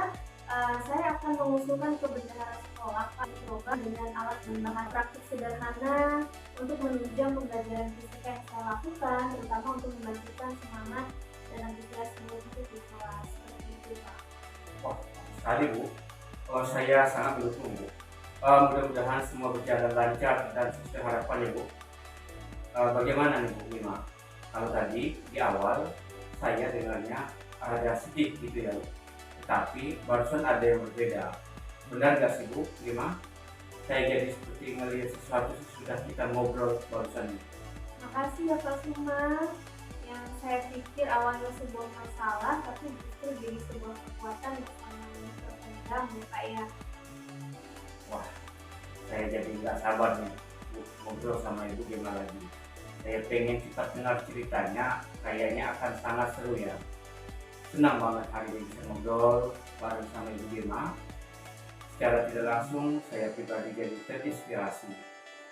B: saya akan mengusulkan ke bendahara sekolah program dengan alat dan bahan praktik sederhana untuk menunjang pembelajaran fisika yang saya lakukan, terutama untuk membangkitkan semangat dan antusiasme untuk di kelas seperti itu Pak.
A: Wah, sekali Bu. Saya sangat mendukung Bu. Mudah-mudahan semua berjalan lancar dan sesuai harapan ya Bu. Bagaimana nih Bu Bima? Kalau tadi di awal saya dengarnya ada sedikit gitu ya Bu. Tetapi barusan ada yang berbeda. Benar gak sih Bu Bima? Saya jadi seperti melihat sesuatu sesudah kita ngobrol barusan ini.
B: Makasih ya Pak Suma. Yang saya pikir awalnya sebuah masalah, tapi justru jadi sebuah kekuatan yang sangat terpendam ya Pak ya.
A: Wah, saya jadi nggak sabar nih Bu, ngobrol sama Ibu Bima lagi. Saya pengen cepat dengar ceritanya, kayaknya akan sangat seru ya. Senang banget hari ini bisa ngobrol bareng sama Ibu Bima. Secara tidak langsung saya pribadi jadi terinspirasi.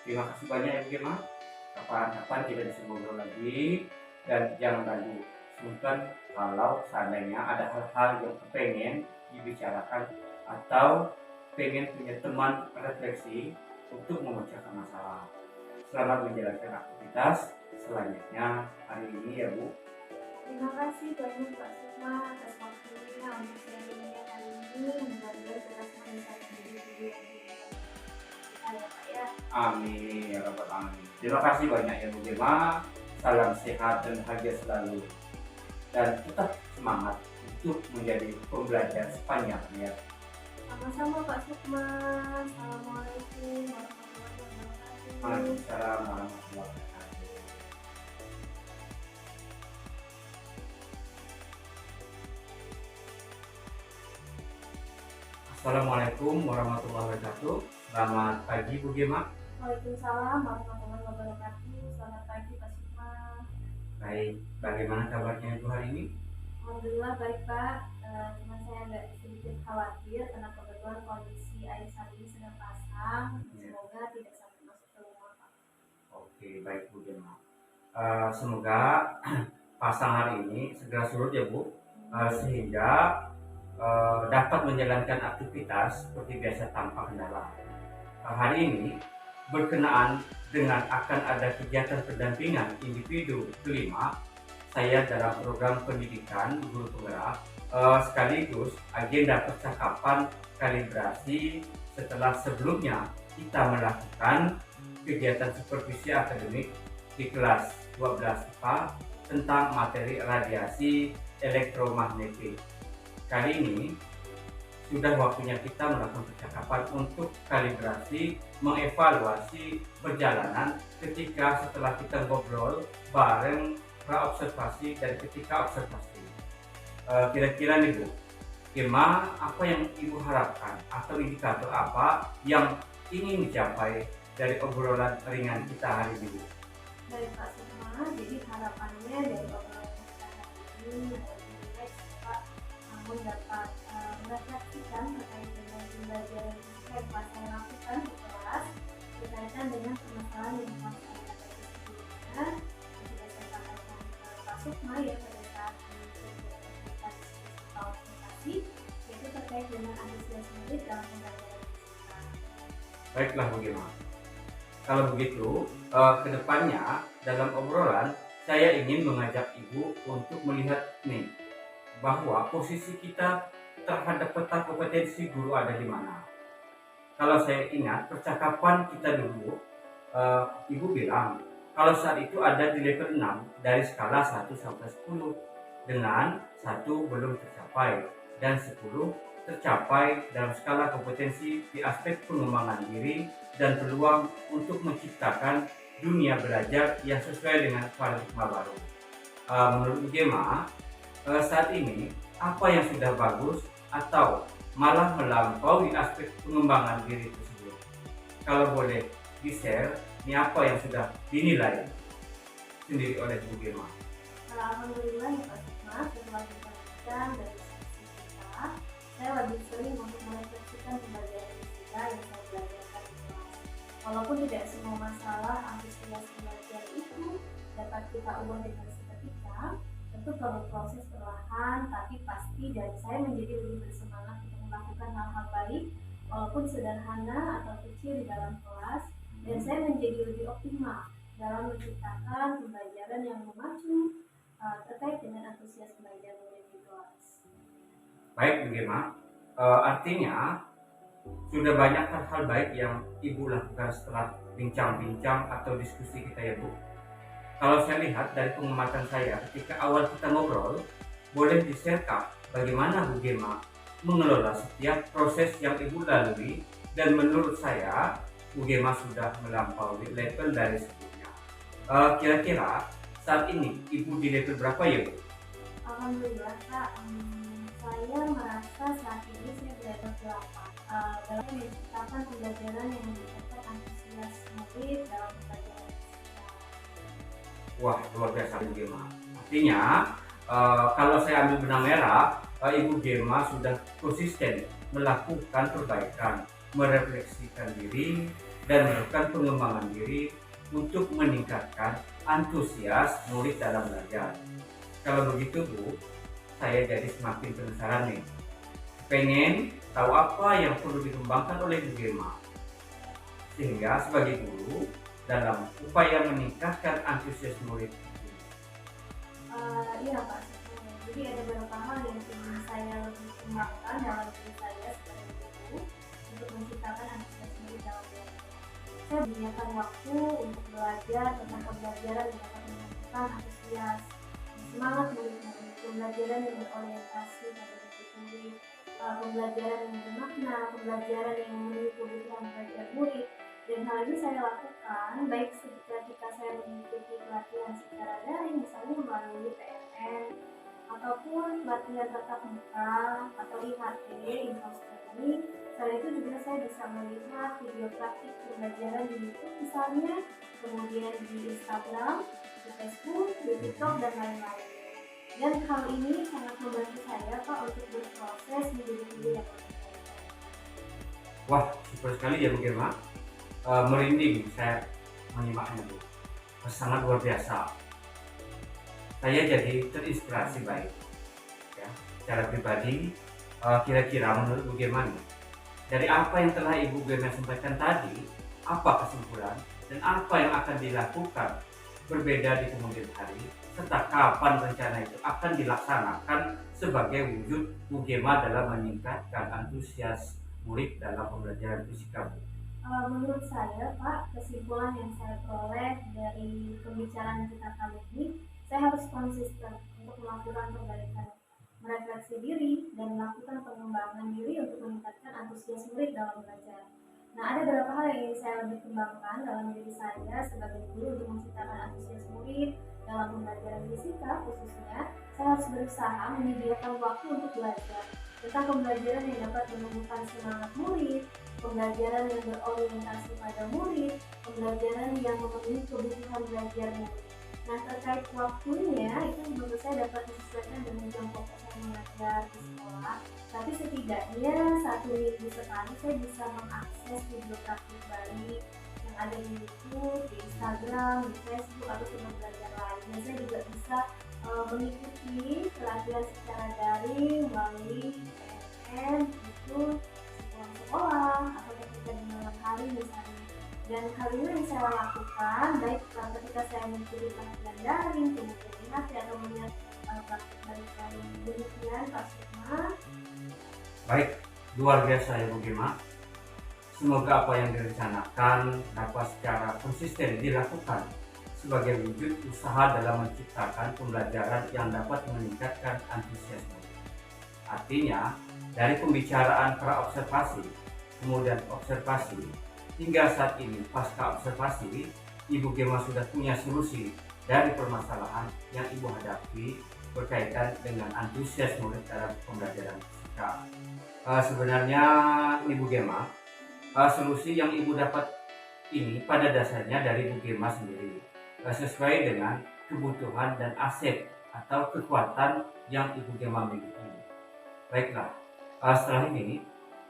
A: Terima kasih banyak Ibu Bima. Kapan-kapan kita bisa ngobrol lagi. Dan jangan ragu, sungkan kalau seandainya ada hal-hal yang pengen dibicarakan atau pengen punya teman refleksi untuk memecahkan masalah. Selamat menjalankan aktivitas selanjutnya hari ini ya Bu.
B: Terima kasih banyak Pak Sukma atas waktunya untuk sharingnya hari ini. Mudah-mudahan kita semua bisa menjadi guru yang kita ya Pak ya.
A: Amin ya rabbal alamin. Terima kasih banyak ya Bu Bima. Salam sehat dan bahagia selalu. Dan tetap semangat untuk menjadi pembelajar sepanjang hayat.
B: Sama-sama Pak Sukma. Assalamualaikum warahmatullahi wabarakatuh.
A: Waalaikumsalam warahmatullahi wabarakatuh. Assalamualaikum warahmatullahi wabarakatuh. Selamat pagi Bu Bima.
B: Waalaikumsalam warahmatullahi wabarakatuh. Selamat pagi Pak Sukma.
A: Baik, bagaimana kabarnya Ibu hari ini?
B: Alhamdulillah baik Pak. Cuma saya agak sedikit khawatir karena kebetulan kondisi air saat ini sedang pasang. Semoga tidak sampai masuk ke rumah Pak.
A: Oke, baik Bu Bima. Semoga pasang hari ini segera surut ya Bu, sehingga dapat menjalankan aktivitas seperti biasa tanpa kendala. Hari ini berkenaan dengan akan ada kegiatan pendampingan individu kelima saya dalam program pendidikan guru penggerak, sekaligus agenda percakapan kalibrasi setelah sebelumnya kita melakukan kegiatan supervisi akademik di kelas 12 IPA tentang materi radiasi elektromagnetik. Kali ini sudah waktunya kita melakukan percakapan untuk kalibrasi, mengevaluasi perjalanan ketika setelah kita ngobrol bareng praobservasi dan ketika observasi. Kira-kira nih Bu, Bima, apa yang Ibu harapkan atau indikator apa yang ingin dicapai dari obrolan ringan kita hari ini Bu?
B: Dari Pak Sukma, jadi harapannya dari obrolan kita hari ini adalah Pak namun dapat merefleksikan terkait dengan pembelajaran fisika yang telah saya lakukan di kelas berkaitan dengan permasalahan yang telah saya hadapi sebelumnya. Sudah saya sampaikan ke Pak Sukma ya pada saat kita diskusi komunikasi, yaitu terkait dengan antusias murid dalam pembelajaran fisika.
A: Baiklah Bu Bima. Kalau begitu, kedepannya dalam obrolan saya ingin mengajak Ibu untuk melihat nih bahwa posisi kita terhadap peta kompetensi guru ada di mana. Kalau saya ingat percakapan kita dulu, Ibu bilang kalau saat itu ada di level 6 dari skala 1 sampai 10 dengan 1 belum tercapai dan 10 tercapai dalam skala kompetensi di aspek pengembangan diri dan peluang untuk menciptakan dunia belajar yang sesuai dengan paradigma baru. Menurut Bima, saat ini apa yang sudah bagus atau malah melampaui aspek pengembangan diri tersebut? Kalau boleh di-share, ini apa yang sudah dinilai sendiri oleh Bu Gemma?
B: Alhamdulillah ya Pak Sukma, setelah kita dari diskusi kita, saya lebih sering untuk merefleksikan pembelajaran kita yang saya belajarkan di kelas. Walaupun tidak semua masalah antusias belajar itu dapat kita ubah dengan seketika, tentu perlu proses perlahan, tapi pasti dari saya menjadi lebih bersemangat untuk melakukan hal-hal baik, walaupun sederhana atau kecil di dalam kelas, dan saya menjadi lebih optimal dalam menciptakan pembelajaran yang memacu terkait dengan antusias belajar murid di kelas.
A: Baik Bu Gemma, artinya sudah banyak hal-hal baik yang Ibu lakukan setelah bincang-bincang atau diskusi kita ya Bu. Kalau saya lihat dari pengamatan saya ketika awal kita ngobrol, boleh di-share bagaimana Bu Gemma mengelola setiap proses yang Ibu lalui, dan menurut saya Bu Gemma sudah melampaui level dari sebelumnya. Kira-kira saat ini Ibu di level berapa ya Bu?
B: Alhamdulillah Kak, saya merasa saat ini saya berada di level 8 dalam menciptakan pembelajaran yang meningkatkan antusias murid dalam pembelajaran fisika.
A: Wah, luar biasa Bu Gemma. Artinya kalau saya ambil benang merah, Ibu Gemma sudah konsisten melakukan perbaikan, merefleksikan diri, dan melakukan pengembangan diri untuk meningkatkan antusias murid dalam belajar. Kalau begitu Bu, saya jadi semakin penasaran nih. Pengen tahu apa yang perlu dikembangkan oleh Bu Gemma, sehingga sebagai guru dalam upaya meningkatkan antusias murid.
B: Iya Pak, jadi ada beberapa hal yang ingin saya lebih kembangkan dalam diri saya sebagai guru untuk menciptakan antusias murid dalam belajar. Saya menyediakan waktu untuk belajar tentang pembelajaran yang dapat meningkatkan antusias, semangat murid-murid, pembelajaran yang berorientasi pada murid, pembelajaran yang bermakna, pembelajaran yang memenuhi kebutuhan belajar murid. Dan hal ini saya lakukan baik ketika saya mengikuti pelatihan secara daring, misalnya melalui PMN, ataupun pelatihan tatap muka atau IHT, in-house training. Selain itu juga saya bisa melihat video praktik pembelajaran di YouTube misalnya, kemudian di Instagram, di Facebook, di TikTok, dan lain-lain. Dan hal ini sangat membantu saya Pak untuk berproses menjadi guru yang lebih baik.
A: Wah, super sekali ya Bu Gemma. Merinding saya menyimaknya Bu. Sangat luar biasa. Saya jadi terinspirasi baik. Ya, secara pribadi, kira-kira menurut Bu Gemma nih, dari apa yang telah Ibu Gemma sampaikan tadi, apa kesimpulan dan apa yang akan dilakukan berbeda di kemudian hari, serta kapan rencana itu akan dilaksanakan sebagai wujud Bu Gemma dalam meningkatkan antusias murid dalam pembelajaran fisika Bu?
B: Menurut saya Pak, kesimpulan yang saya peroleh dari pembicaraan kita kali ini, saya harus konsisten untuk melakukan perbaikan, merefleksi diri, dan melakukan pengembangan diri untuk meningkatkan antusias murid dalam belajar. Nah, ada beberapa hal yang ingin saya lebih kembangkan dalam diri saya sebagai guru untuk menciptakan antusias murid dalam pembelajaran fisika khususnya. Saya harus berusaha menyediakan waktu untuk belajar tentang pembelajaran yang dapat menumbuhkan semangat murid, pembelajaran yang berorientasi pada murid, pembelajaran yang memenuhi kebutuhan belajar murid. Nah, terkait waktunya itu menurut saya dapat disesuaikan dengan jam pokok saya mengajar di sekolah. Tapi setidaknya 1 minggu sekali saya bisa mengakses video praktik balik yang ada di YouTube, di Instagram, di Facebook, atau sumber belajar lainnya. Saya juga bisa mengikuti pelatihan secara daring melalui PMN, itu sekolah atau ketika di malam hari misalnya. Dan hal ini yang saya lakukan baik ketika saya mengikuti pelatihan daring, kemudian lihat atau melihat praktik balik lain. Demikian Pak Sukma.
A: Baik, luar biasa ya Bu Gemma. Semoga apa yang direncanakan dapat secara konsisten dilakukan sebagai wujud usaha dalam menciptakan pembelajaran yang dapat meningkatkan antusias murid. Artinya, dari pembicaraan pra-observasi, kemudian observasi, hingga saat ini pasca observasi, Ibu Gemma sudah punya solusi dari permasalahan yang Ibu hadapi berkaitan dengan antusias murid dalam pembelajaran fisika. Sebenarnya Ibu Gema, solusi yang Ibu dapat ini pada dasarnya dari Ibu Gema sendiri, sesuai dengan kebutuhan dan aset atau kekuatan yang Ibu Gema miliki. Baiklah, setelah ini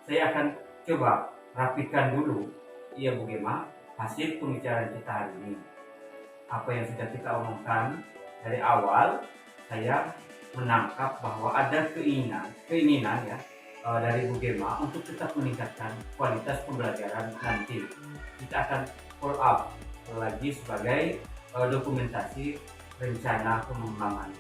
A: saya akan coba rapikan dulu, Ibu Gema, hasil pembicaraan kita hari ini. Apa yang sudah kita omongkan dari awal, saya menangkap bahwa ada keinginan ya dari Ibu Gema untuk tetap meningkatkan kualitas pembelajaran nanti. Kita akan follow up lagi sebagai dokumentasi rencana pengembangan.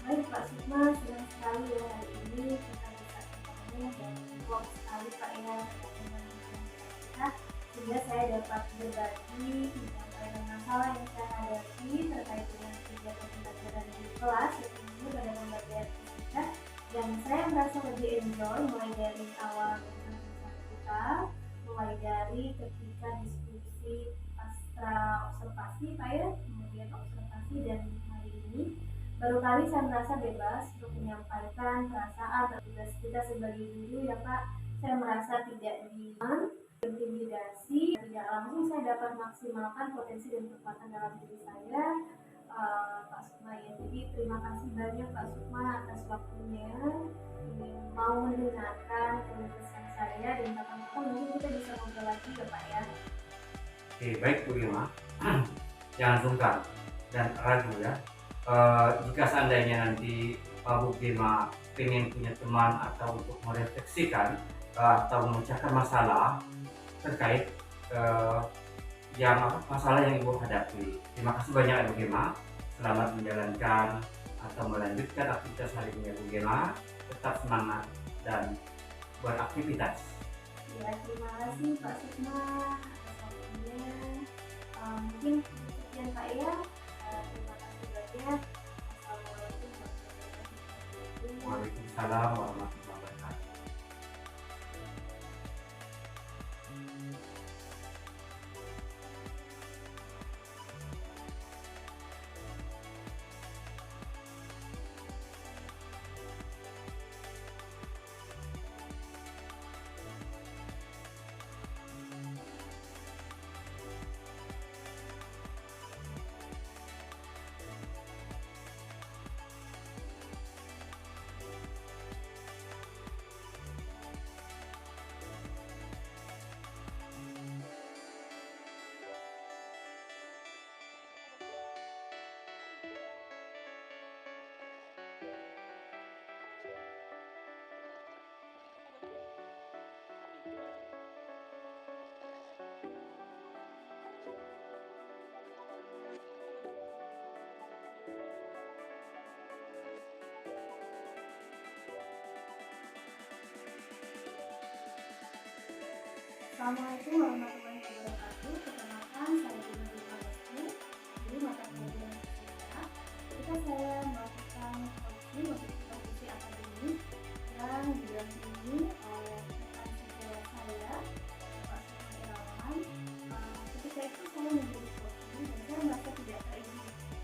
B: Baik Pak Sukma, senang sekali ya hari ini kita bisa ketemu dan blog sekali Pak ya dengan kita, sehingga saya dapat berbagi menyampaikan masalah yang saya hadapi terkait dengan kegiatan pembelajaran di kelas, yaitu pada pembelajaran fisika yang saya merasa lebih enjoy mulai dari awal kita, mulai dari ketika diskusi pasca observasi Pak ya, kemudian observasi dan hari ini baru kali saya merasa bebas untuk menyampaikan perasaan dan tugas kita sebagai guru ya Pak. Saya merasa tidak diintimidasi, tidak langsung saya dapat maksimalkan potensi dan kekuatan dalam diri saya, Pak Sukma ya. Jadi terima kasih banyak Pak Sukma atas waktunya, ini mau mendengarkan keluhan saya, dan kapan-kapan mungkin kita bisa ngobrol lagi ya Pak ya.
A: Oke, baik Bu Gema. Jangan sungkan dan ragu ya. Jika seandainya nanti Bu Gema pengen punya teman atau untuk merefleksikan atau memecahkan masalah terkait masalah yang Ibu hadapi. Terima kasih banyak Ibu Gema. Selamat menjalankan atau melanjutkan aktivitas hari ini Ibu Gema. Tetap semangat dan beraktivitas.
B: Ya, terima kasih Pak Sukma atas waktunya. Mungkin sekian Pak ya. Terima kasih banyak. Assalamualaikum warahmatullahi wabarakatuh.
A: Waalaikumsalam warahmatullahi wabarakatuh.
B: Assalamualaikum warahmatullahi wabarakatuh. Perkenalkan, saya Dina Rizky dari mata pelajaran fisika. Ketika saya melakukan coaching untuk posisi akademik yang didampingi oleh rekan sejawat saya, Pak Sukma Irawan. Ketika itu saya menjadi coaching dan saya merasa tidak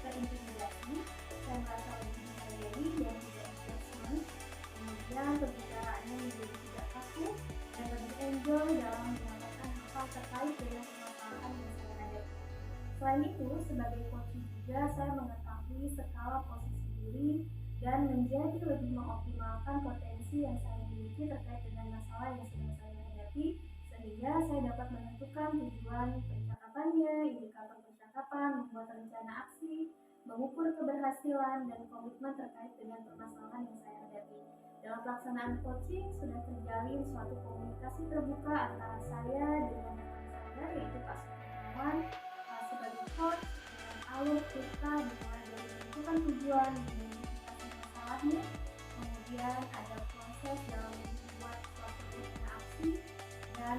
B: terintimidasi, saya merasa lebih dihargai dan tidak engagement. Kemudian pembicaraannya menjadi tidak kaku dan lebih enjoy dalam menyampaikan hal terkait dengan permasalahan yang saya hadapi. Selain itu, sebagai coaching juga saya mengetahui skala posisi diri dan menjadi lebih mengoptimalkan potensi yang saya miliki terkait dengan masalah yang sedang saya hadapi, sehingga saya dapat menentukan tujuan percakapannya, indikator percakapan, membuat rencana aksi, mengukur keberhasilan dan komitmen terkait dengan permasalahan yang saya hadapi. Dalam pelaksanaan coaching sudah terjalin suatu komunikasi terbuka antara saya dengan rekan saya, yaitu Pak Sukma sebagai coach, dengan alur kita dimulai dari menentukan tujuan, mengidentifikasi masalahnya, kemudian ada proses dalam membuat suatu rencana aksi, dan